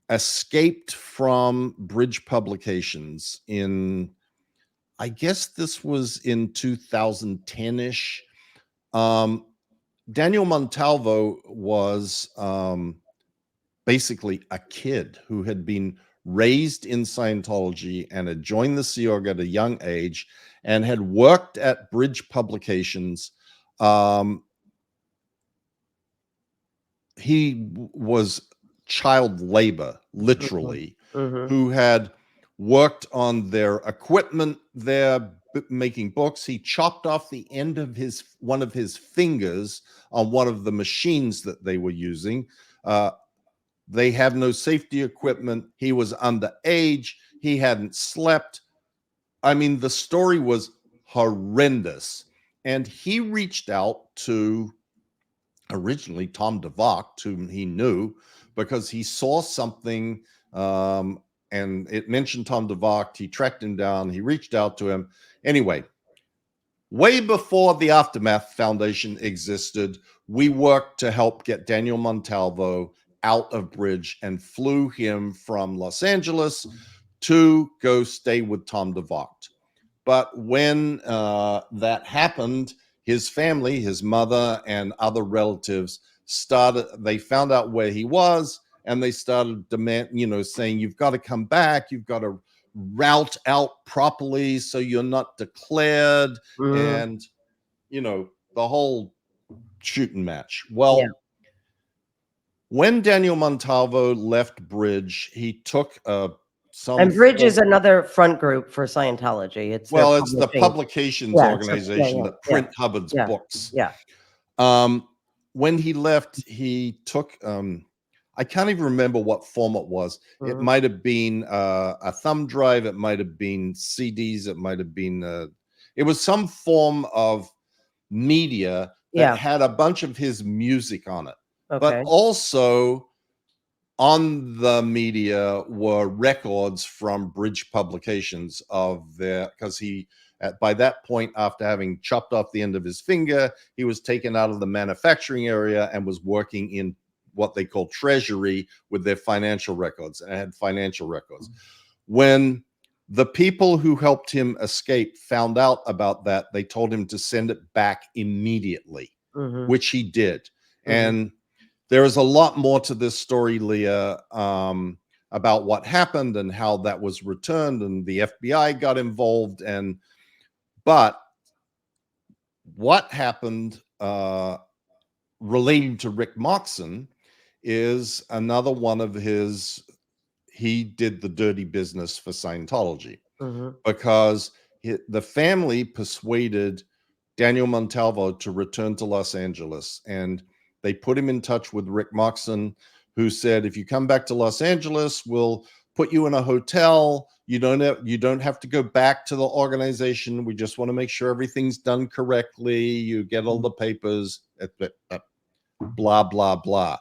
escaped from Bridge Publications I guess this was in 2010-ish. Daniel Montalvo was basically a kid who had been raised in Scientology and had joined the Sea Org at a young age and had worked at Bridge Publications. He was child labor, literally, who had worked on their equipment there, making books. He chopped off the end of one of his fingers on one of the machines that they were using. They have no safety equipment. He was underage. He hadn't slept. I mean, the story was horrendous. And he reached out to originally Tom DeVocht, whom he knew, because he saw something and it mentioned Tom DeVocht. He tracked him down. He reached out to him. Anyway, way before the Aftermath Foundation existed, we worked to help get Daniel Montalvo out of Bridge and flew him from Los Angeles to go stay with Tom DeVocht. But when that happened, his family, his mother and other relatives they found out where he was, and they started saying, you've got to come back. You've got to route out properly so you're not declared. And, the whole shooting match. Well, when Daniel Montalvo left Bridge, he took And Bridge is another front group for Scientology. It's the publications organization that print Hubbard's books. Yeah. When he left, he took I can't even remember what form it was. It might have been a thumb drive. It might have been CDs. It might have been it was some form of media that had a bunch of his music on it. But also on the media were records from Bridge Publications because he, by that point, after having chopped off the end of his finger, he was taken out of the manufacturing area and was working in what they call treasury with their financial records, and had financial records. When the people who helped him escape found out about that, they told him to send it back immediately, which he did. And there is a lot more to this story, Leah, about what happened and how that was returned, and the FBI got involved. But what happened relating to Rick Moxon is another one of he did the dirty business for Scientology, because the family persuaded Daniel Montalvo to return to Los Angeles, and they put him in touch with Rick Moxon, who said, if you come back to Los Angeles, we'll put you in a hotel. You don't have to go back to the organization. We just want to make sure everything's done correctly. You get all the papers, blah, blah, blah.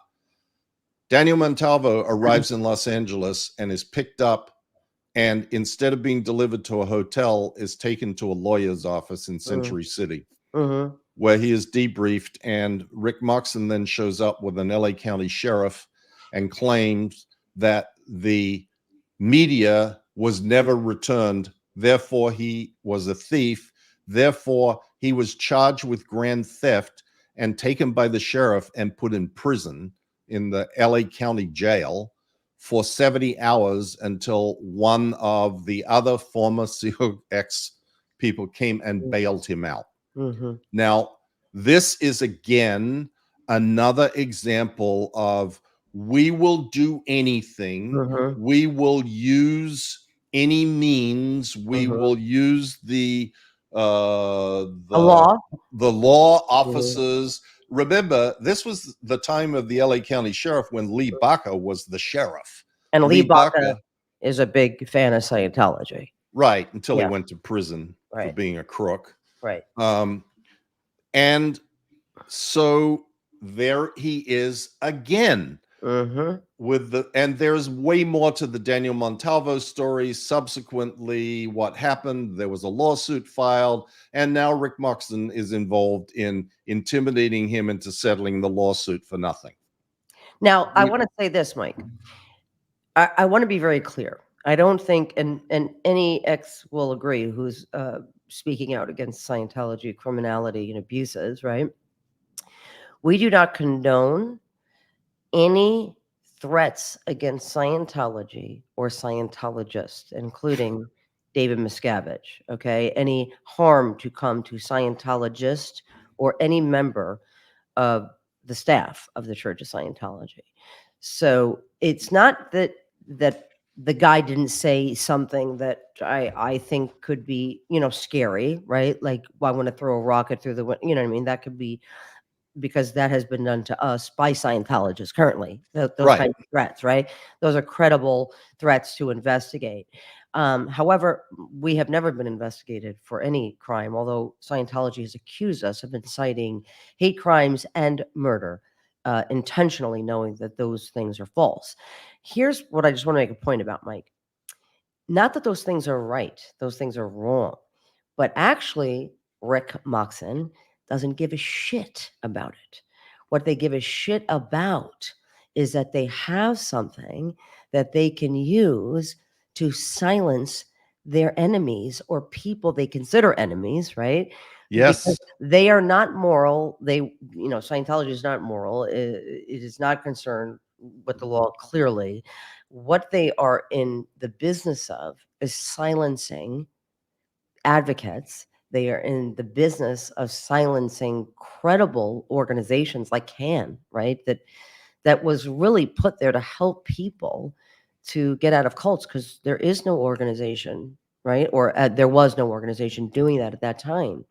Daniel Montalvo arrives in Los Angeles and is picked up, and instead of being delivered to a hotel, is taken to a lawyer's office in Century City, where he is debriefed. And Rick Moxon then shows up with an LA County sheriff and claims that the media was never returned. Therefore, he was a thief. Therefore, he was charged with grand theft and taken by the sheriff and put in prison in the LA County jail for 70 hours until one of the other former COX people came and bailed him out. Now, this is again another example of we will do anything. We will use any means. We will use the law. officers. Remember, this was the time of the LA County Sheriff when Lee Baca was the sheriff. And Lee Baca is a big fan of Scientology. Right, until he went to prison for being a crook. Right. And so there he is again with and there's way more to the Daniel Montalvo story. Subsequently, what happened, there was a lawsuit filed, and now Rick Moxon is involved in intimidating him into settling the lawsuit for nothing. Now, I want to say this, Mike. I want to be very clear. I don't think, and any ex will agree who's speaking out against Scientology criminality and abuses, right? We do not condone any threats against Scientology or Scientologists, including David Miscavige, okay? Any harm to come to Scientologist or any member of the staff of the Church of Scientology. So it's not that the guy didn't say something that I think could be, scary, right? Like, well, I want to throw a rocket through the window, you know what I mean? That could be, because that has been done to us by Scientologists currently, those kinds of threats, right? Those are credible threats to investigate. However, we have never been investigated for any crime, although Scientology has accused us of inciting hate crimes and murder, intentionally knowing that those things are false. Here's what I just want to make a point about, Mike. Not that those things are right. Those things are wrong. But actually, Rick Moxon doesn't give a shit about it. What they give a shit about is that they have something that they can use to silence their enemies or people they consider enemies, right? Yes. Because they are not moral. Scientology is not moral. It is not concerned with the law clearly. What they are in the business of is silencing advocates. They are in the business of silencing credible organizations like CAN, right? That was really put there to help people to get out of cults, because there is no organization, right? Or there was no organization doing that at that time.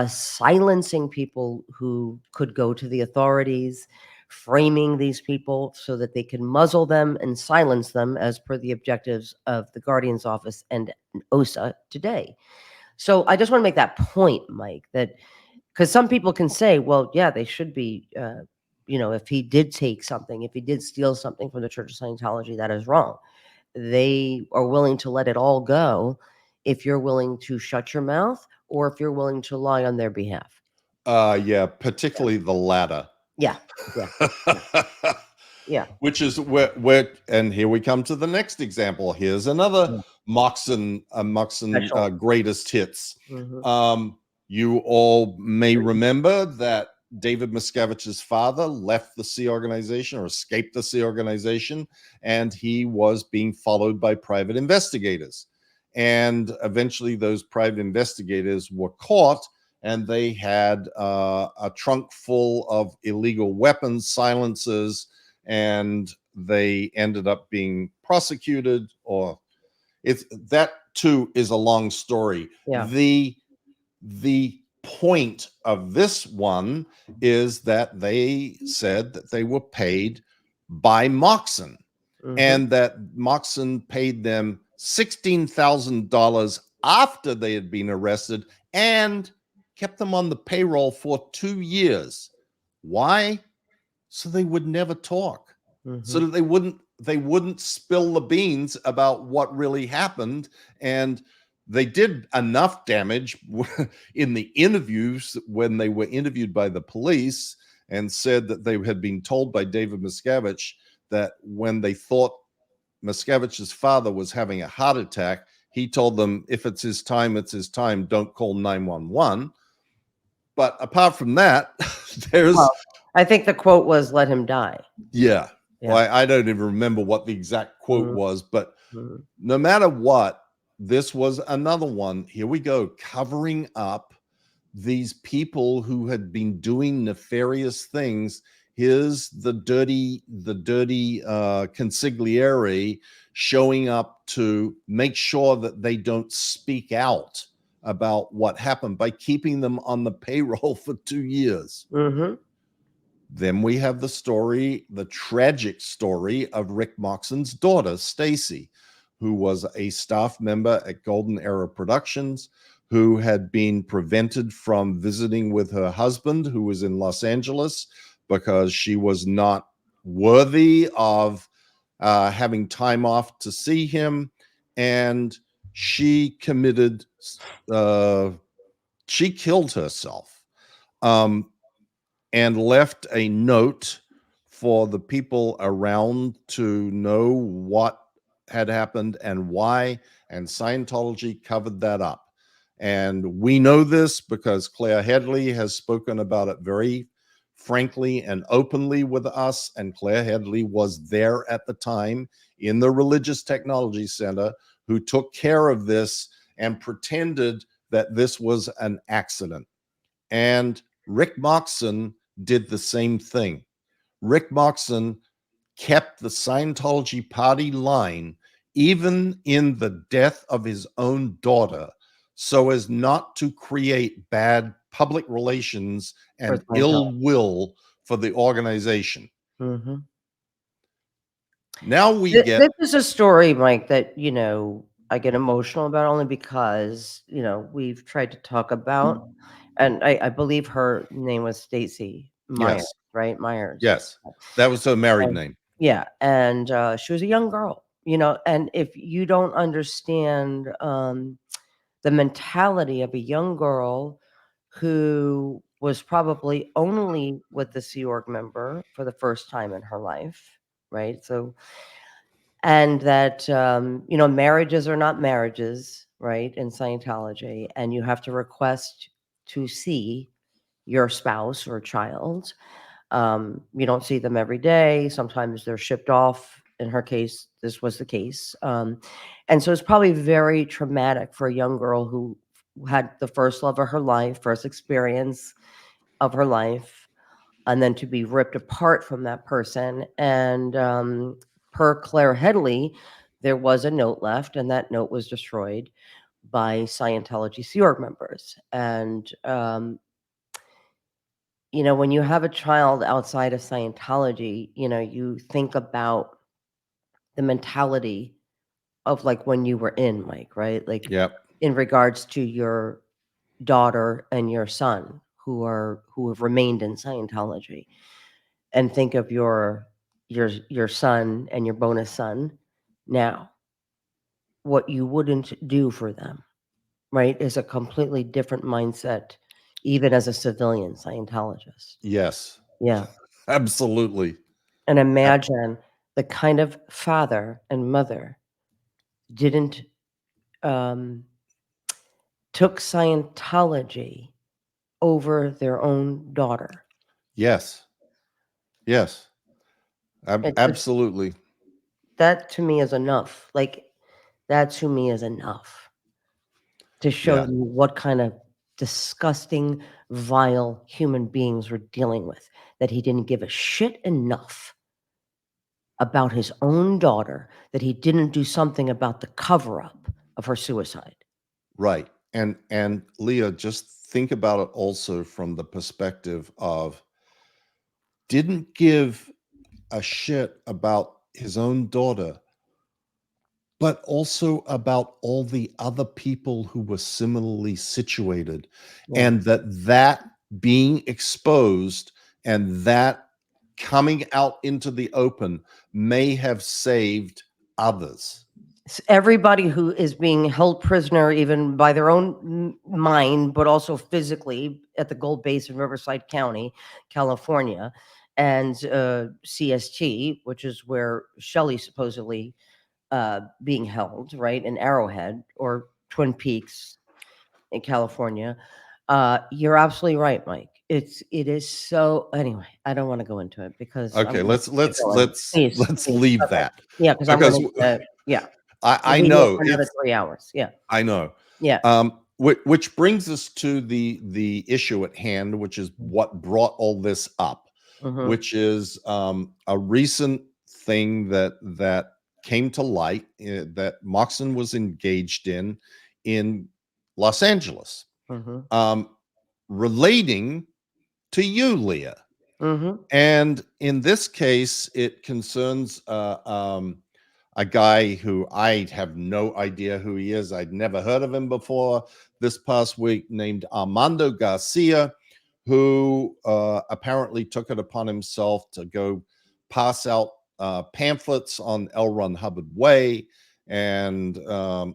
Silencing people who could go to the authorities, framing these people so that they can muzzle them and silence them as per the objectives of the Guardian's Office and OSA today. So I just want to make that point, Mike, that because some people can say, well, yeah, they should be, if he did take something, if he did steal something from the Church of Scientology, that is wrong. They are willing to let it all go if you're willing to shut your mouth or if you're willing to lie on their behalf. Yeah, particularly the latter. Yeah. Yeah. Which is where, and here we come to the next example. Here's another Moxon greatest hits. You all may remember that David Miscavige's father left the Sea Organization or escaped the Sea Organization, and he was being followed by private investigators. And eventually those private investigators were caught, and they had a trunk full of illegal weapons, silencers, and they ended up being prosecuted. Or that too is a long story. Yeah. The point of this one is that they said that they were paid by Moxon. Mhm. and that Moxon paid them $16,000 after they had been arrested and kept them on the payroll for 2 years. Why? So they would never talk, so Mhm. that they wouldn't spill the beans about what really happened. And they did enough damage in the interviews when they were interviewed by the police, and said that they had been told by David Miscavige that when they thought Miscavige's father was having a heart attack, he told them, if it's his time, it's his time, don't call 911. But apart from that, there's, Well, I think the quote was, "Let him die." yeah. Well, Yeah. I don't even remember what the exact quote Mhm. was, but Mhm. no matter what, this was another one. Here we go, covering up these people who had been doing nefarious things. Here's the dirty consigliere showing up to make sure that they don't speak out about what happened by keeping them on the payroll for 2 years. Mhm. Then we have the tragic story of Rick Moxon's daughter, Stacy, who was a staff member at Golden Era Productions, who had been prevented from visiting with her husband, who was in Los Angeles, because she was not worthy of having time off to see him. And she committed, uh, she killed herself. Um, and left a note for the people around to know what had happened and why. And Scientology covered that up. And we know this because Claire Headley has spoken about it very frankly and openly with us. And Claire Headley was there at the time in the Religious Technology Center, who took care of this and pretended that this was an accident. And Rick Moxon did the same thing. Rick Moxon kept the Scientology party line even in the death of his own daughter, so as not to create bad public relations For and ill Scientology. will for the organization. Mhm. Now we This get, is a story, Mike, that, I get emotional about only because, we've tried to talk about, and I believe her name was Stacy Myers, yes, right? Myers. yes, that was her married And name. yeah, and, she was a young girl, and if you don't understand, the mentality of a young girl who was probably only with the Sea Org member for the first time in her life, right? So and that, marriages are not marriages, right, in Scientology, and you have to request to see your spouse or child. You don't see them every day. Sometimes they're shipped off. In her case, this was the case. And so it's probably very traumatic for a young girl who had the first love of her life, first experience of her life, and then to be ripped apart from that person. And per Claire Headley, there was a note left, and that note was destroyed by Scientology Sea Org members. And when you have a child outside of Scientology, you think about the mentality of like when you were in, Mike, right? Like Yep. in regards to your daughter and your son who have remained in Scientology, and think of your son and your bonus son now, what you wouldn't do for them, right, is a completely different mindset, even as a civilian Scientologist. Yes, Yeah. absolutely. And Uh, imagine the kind of father and mother didn't um, took Scientology over their own daughter. yes, yes, It just absolutely. that to me is enough. Like that to me is enough to show Yeah, you what kind of disgusting, vile human beings we're dealing with. That he didn't give a shit enough about his own daughter, that he didn't do something about the cover up of her suicide. right. And Leah, just think about it also from the perspective of, didn't give a shit about his own daughter, but also about all the other people who were similarly situated, Yeah. and that being exposed and that coming out into the open may have saved others. Everybody who is being held prisoner, even by their own mind, but also physically at the Gold Base in Riverside County, California, and CST, which is where Shelley supposedly being held, right, in Arrowhead or Twin Peaks in California. You're absolutely right, Mike. It is so. Anyway, I don't want to go into it because I'm Okay, going to let's keep let's going. let's Please, let's please. leave Okay. that, Yeah, because I'm because going to. Yeah, I we'll be here know for another it's 3 hours. Yeah, I know. yeah. Which brings us to the issue at hand, which is what brought all this up, Mm-hmm. which is a recent thing that came to light, that Moxon was engaged in Los Angeles, Mm-hmm. um, relating to you, Leah. Mm-hmm. And in this case, it concerns a guy who I have no idea who he is. I'd never heard of him before this past week, named Armando Garcia, who apparently took it upon himself to go pass out pamphlets on L. Ron Hubbard Way. And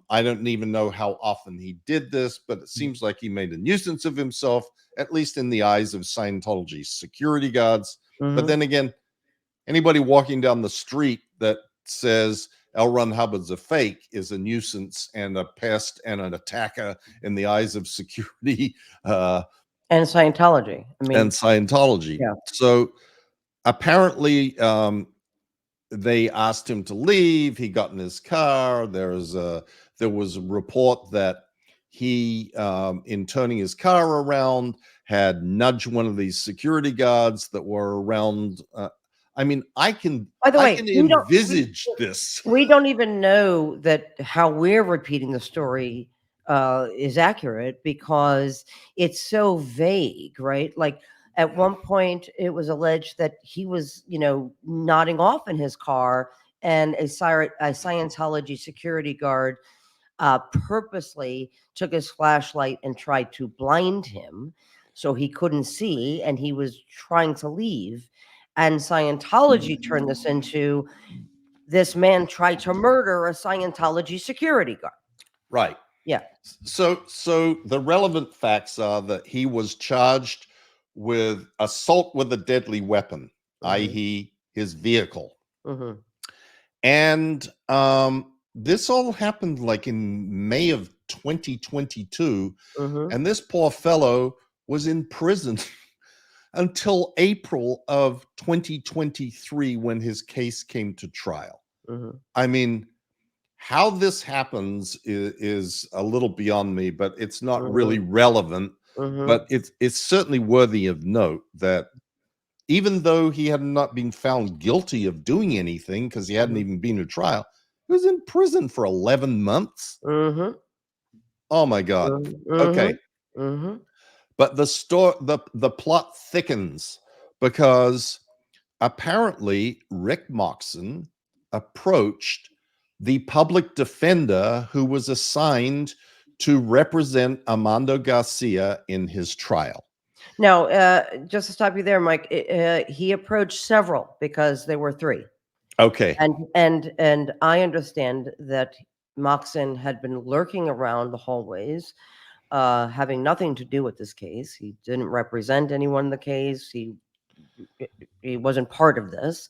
I don't even know how often he did this, but it seems like he made a nuisance of himself, at least in the eyes of Scientology security guards. But Mm-hmm. then again, anybody walking down the street that says L. Ron Hubbard's a fake is a nuisance and a pest and an attacker in the eyes of security uh, And Scientology. I and mean, Scientology. yeah. So apparently, they asked him to leave. He got in his car. There was a report that he, in turning his car around, had nudged one of these security guards that were around. I mean, By the I way, can we don't. envisage this. We don't even know that how we're repeating the story is accurate because it's so vague, right? Like at one point, it was alleged that he was, nodding off in his car, and a Scientology security guard purposely took his flashlight and tried to blind him so he couldn't see, and he was trying to leave. And Scientology turned this into this man tried to murder a Scientology security guard. Right. Yeah. So the relevant facts are that he was charged with assault with a deadly weapon, Mm-hmm. i.e., his vehicle. Mm-hmm. And this all happened like in May of 2022. Mm-hmm. And this poor fellow was in prison until April of 2023 when his case came to trial. Mm-hmm. I mean, how this happens is a little beyond me, but it's not really relevant. Mm-hmm. But it's certainly worthy of note that even though he had not been found guilty of doing anything because he hadn't Mm-hmm. even been to trial, he was in prison for 11 months. Mm-hmm. Oh my God. Mm-hmm. Okay. Mm-hmm. But the plot thickens because apparently Rick Moxon approached the public defender who was assigned to represent Armando Garcia in his trial. Now, just to stop you there, Mike, he approached several because there were three, Okay. and I understand that Moxon had been lurking around the hallways, having nothing to do with this case. He didn't represent anyone in the case. He wasn't part of this.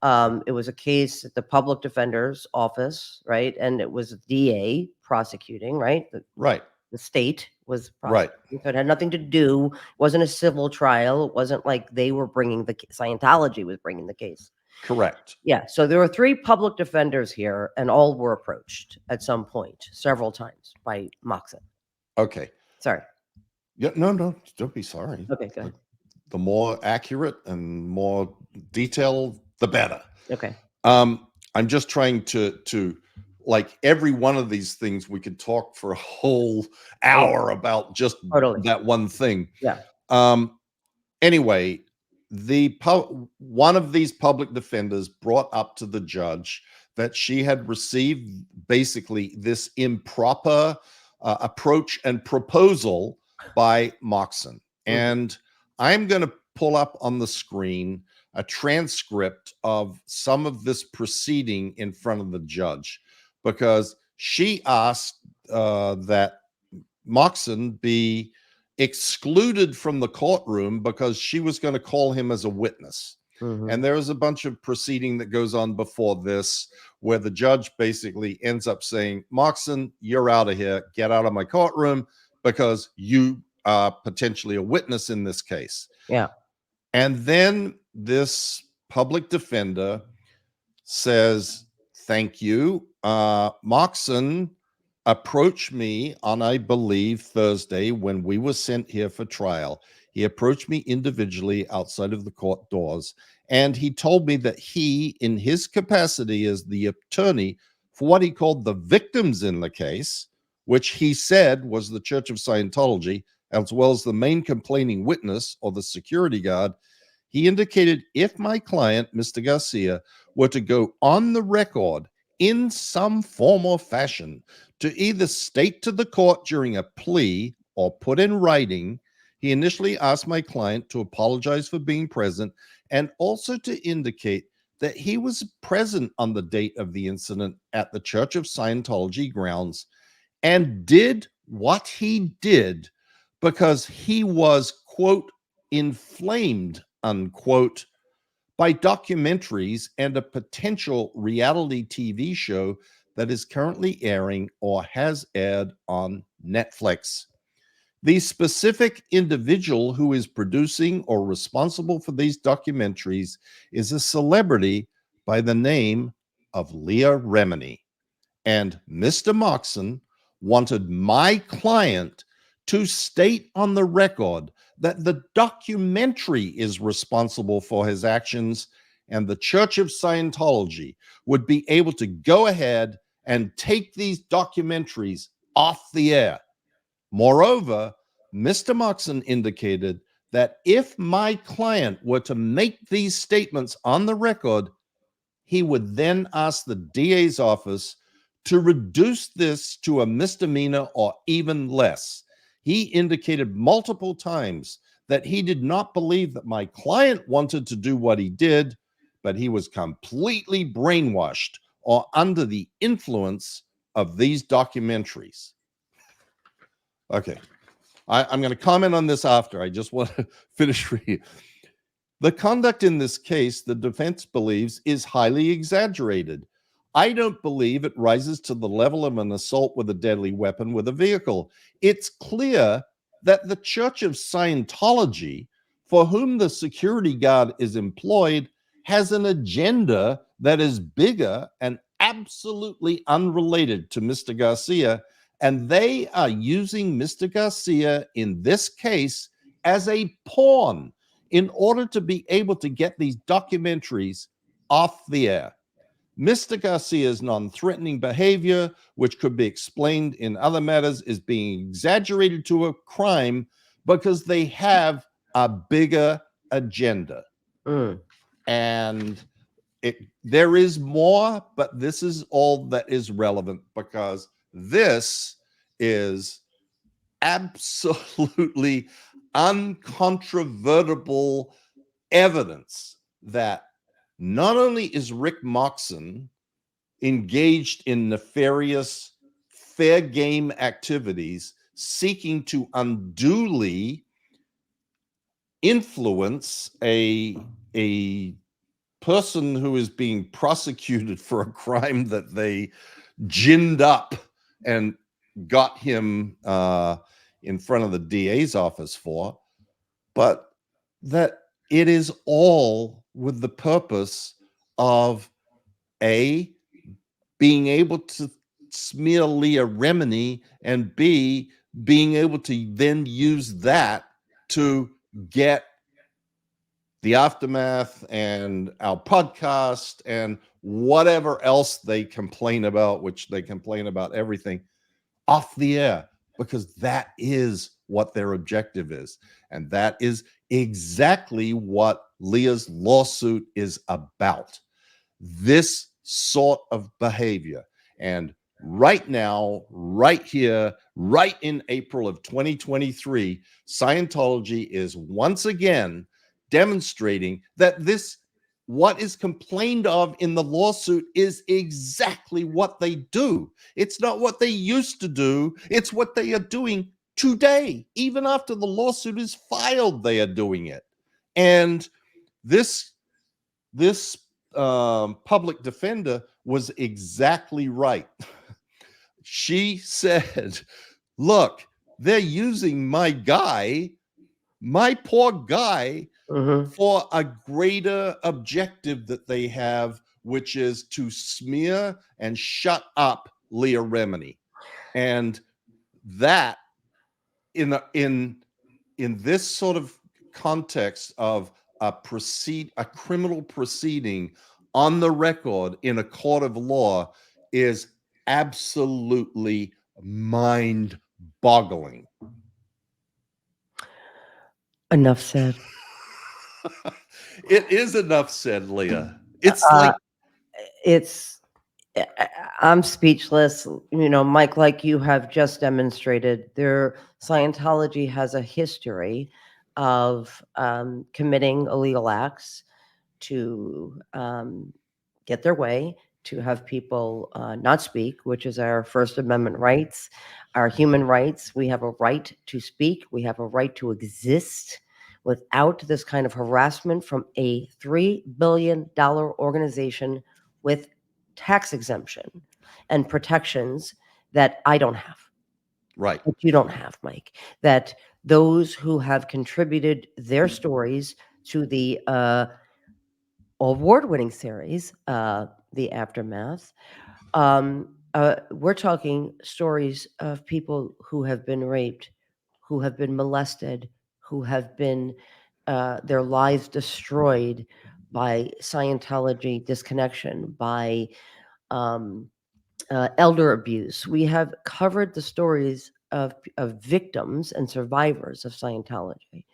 It was a case at the public defender's office, right? And it was a DA prosecuting, right? Right. The state was Right. prosecuting. So it had nothing to do, it wasn't a civil trial. It wasn't like they were bringing Scientology was bringing the case. Correct. Yeah. So there were three public defenders here, and all were approached at some point, several times by Moxon. Okay. Sorry. Yeah, no, don't be sorry. Okay, go ahead. The more accurate and more detailed, the better. Okay. I'm just trying to like every one of these things we could talk for a whole hour about just Totally. that one thing. Yeah. Anyway, one of these public defenders brought up to the judge that she had received basically this improper approach and proposal by Moxon. And I'm going to pull up on the screen a transcript of some of this proceeding in front of the judge, because she asked that Moxon be excluded from the courtroom because she was going to call him as a witness. And there is a bunch of proceeding that goes on before this where the judge basically ends up saying, Moxon, you're out of here. Get out of my courtroom because you are potentially a witness in this case. Yeah. And then this public defender says, thank you. Moxon approached me on, I believe, Thursday when we were sent here for trial. He approached me individually outside of the court doors, and he told me that he, in his capacity as the attorney for what he called the victims in the case, which he said was the Church of Scientology, as well as the main complaining witness or the security guard, he indicated if my client, Mr. Garcia, were to go on the record in some form or fashion to either state to the court during a plea or put in writing, he initially asked my client to apologize for being present and also to indicate that he was present on the date of the incident at the Church of Scientology grounds and did what he did because he was, quote, inflamed, unquote, by documentaries and a potential reality TV show that is currently airing or has aired on Netflix. The specific individual who is producing or responsible for these documentaries is a celebrity by the name of Leah Remini. And Mr. Moxon wanted my client to state on the record that the documentary is responsible for his actions, and the Church of Scientology would be able to go ahead and take these documentaries off the air. Moreover, Mr. Moxon indicated that if my client were to make these statements on the record, he would then ask the DA's office to reduce this to a misdemeanor or even less. He indicated multiple times that he did not believe that my client wanted to do what he did, but he was completely brainwashed or under the influence of these documentaries. Okay, I'm going to comment on this after. I just want to finish reading. The conduct in this case, the defense believes, is highly exaggerated. I don't believe it rises to the level of an assault with a deadly weapon with a vehicle. It's clear that the Church of Scientology, for whom the security guard is employed, has an agenda that is bigger and absolutely unrelated to Mr. Garcia, and they are using Mr. Garcia in this case as a pawn in order to be able to get these documentaries off the air. Mr. Garcia's non-threatening behavior, which could be explained in other matters, is being exaggerated to a crime because they have a bigger agenda. And there is more, but this is all that is relevant because this is absolutely uncontrovertible evidence that not only is Rick Moxon engaged in nefarious fair game activities seeking to unduly influence a person who is being prosecuted for a crime that they ginned up and got him in front of the DA's office for, but that it is all with the purpose of A, being able to smear Leah Remini, and B, being able to then use that to get the aftermath and our podcast and whatever else they complain about, which they complain about everything, off the air, because that is what their objective is. And that is exactly what Leah's lawsuit is about. This sort of behavior. And right now, right here, right in April of 2023, Scientology is once again demonstrating that what is complained of in the lawsuit is exactly what they do. It's not what they used to do, it's what they are doing today. Even after the lawsuit is filed, they are doing it. And this this public defender was exactly right. She said, look, they're using my poor guy, Mhm. for a greater objective that they have, which is to smear and shut up Leah Remini. And that in a, in this sort of context of a criminal proceeding on the record in a court of law is absolutely mind boggling. Enough said. It is enough said, Leah. It's Uh, like, it's I'm speechless. Mike, like you have just demonstrated, Scientology has a history of committing illegal acts to get their way, to have people not speak, which is our First Amendment rights, our human rights. We have a right to speak. We have a right to exist without this kind of harassment from a $3 billion organization with tax exemption and protections that I don't have, right, that you don't have, Mike, that those who have contributed their stories to the award-winning series, The Aftermath. We're talking stories of people who have been raped, who have been molested, who have been their lives destroyed by Scientology disconnection, by um, elder abuse. We have covered the stories of victims and survivors of Scientology.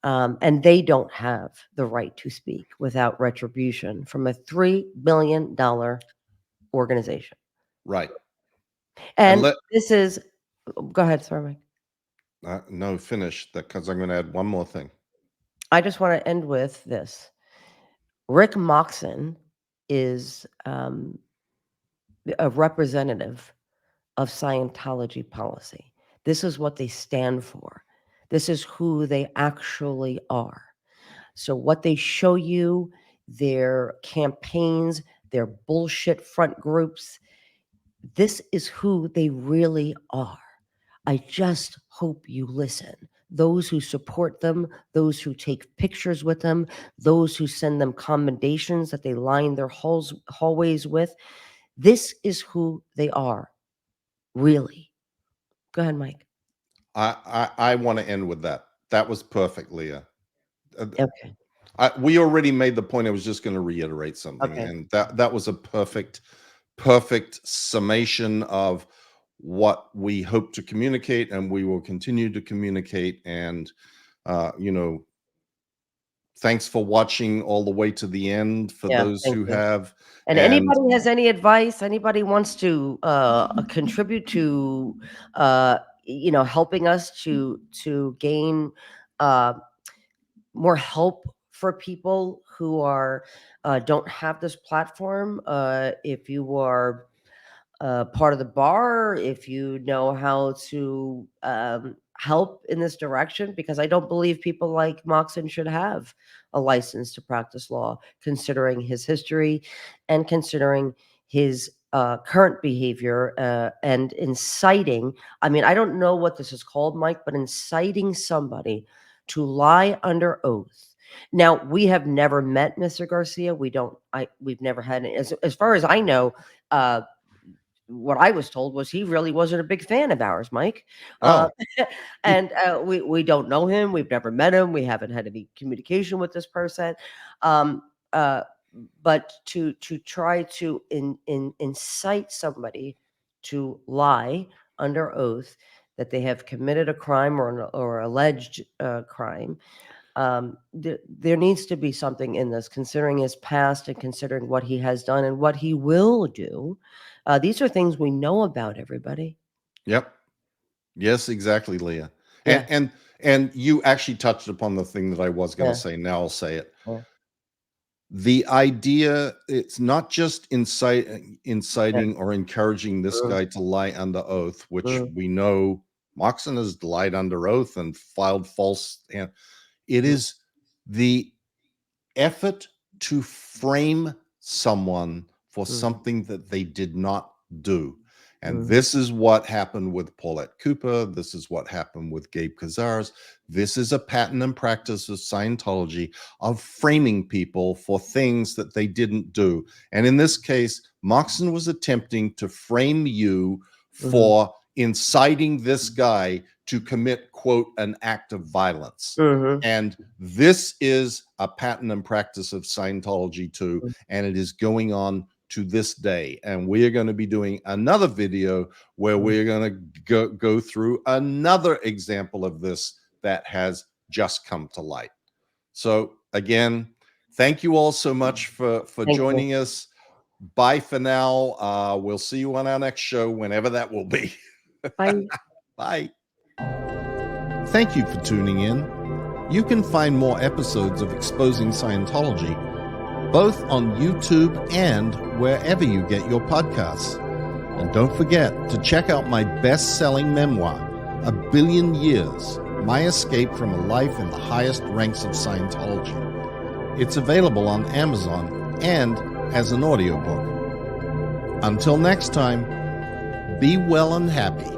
And they don't have the right to speak without retribution from a $3 billion organization. right. And And let this is, go ahead, sorry, Mike. no, finish that, because I'm going to add one more thing. I just want to end with this. Rick Moxon is a representative of Scientology policy. This is what they stand for. This is who they actually are. So, what they show you, their campaigns, their bullshit front groups, this is who they really are. I just hope you listen. Those who support them, those who take pictures with them, those who send them commendations that they line their hallways with. This is who they are, really. Go ahead, Mike. I want to end with that. That was perfect, Leah. Uh, Okay. we already made the point. I was just going to reiterate something, Okay. and that was a perfect summation of what we hope to communicate, and we will continue to communicate. And you know, thanks for watching all the way to the end. For Yeah. those Thank who you. have, And and anybody has any advice, anybody wants to contribute to helping us to gain uh, more help for people who are don't have this platform. If you are part of the bar, if you know how to help in this direction, because I don't believe people like Moxon should have a license to practice law, considering his history and considering his current behavior and inciting. I mean, I don't know what this is called, Mike, but inciting somebody to lie under oath. Now, we have never met Mr. Garcia. We've never had it. As far as I know, uh, what I was told was he really wasn't a big fan of ours, Mike. Uh, oh, and we don't know him. We've never met him. We haven't had any communication with this person. Um, uh, but to try to incite somebody to lie under oath that they have committed a crime or alleged crime, There needs to be something in this, considering his past and considering what he has done and what he will do. These are things we know about, everybody. Yep. Yes, exactly, Leah. And Yeah, and and you actually touched upon the thing that I was going to yeah, say. Now I'll say it. yeah, The idea, it's not just yeah. inciting or encouraging this Mm, guy to lie under oath, which mm, we know Moxon has lied under oath and filed false. And it mm, is the effort to frame someone for mhm, something that they did not do. And mhm, this is what happened with Paulette Cooper. This is what happened with Gabe Cazares. This is a pattern and practice of Scientology of framing people for things that they didn't do. And in this case, Moxon was attempting to frame you mhm, for inciting this guy to commit, quote, an act of violence. mhm, And this is a pattern and practice of Scientology too, mhm. and it is going on to this day. And we are going to be doing another video where Mhm. we're going to go through another example of this that has just come to light. So again, thank you all so much for Thank you. joining us. Bye for now. We'll see you on our next show, whenever that will be. Bye. Bye. Thank you for tuning in. You can find more episodes of Exposing Scientology both on YouTube and wherever you get your podcasts. And don't forget to check out my best-selling memoir, A Billion Years, My Escape from a Life in the Highest Ranks of Scientology. It's available on Amazon and as an audiobook. Until next time, be well and happy.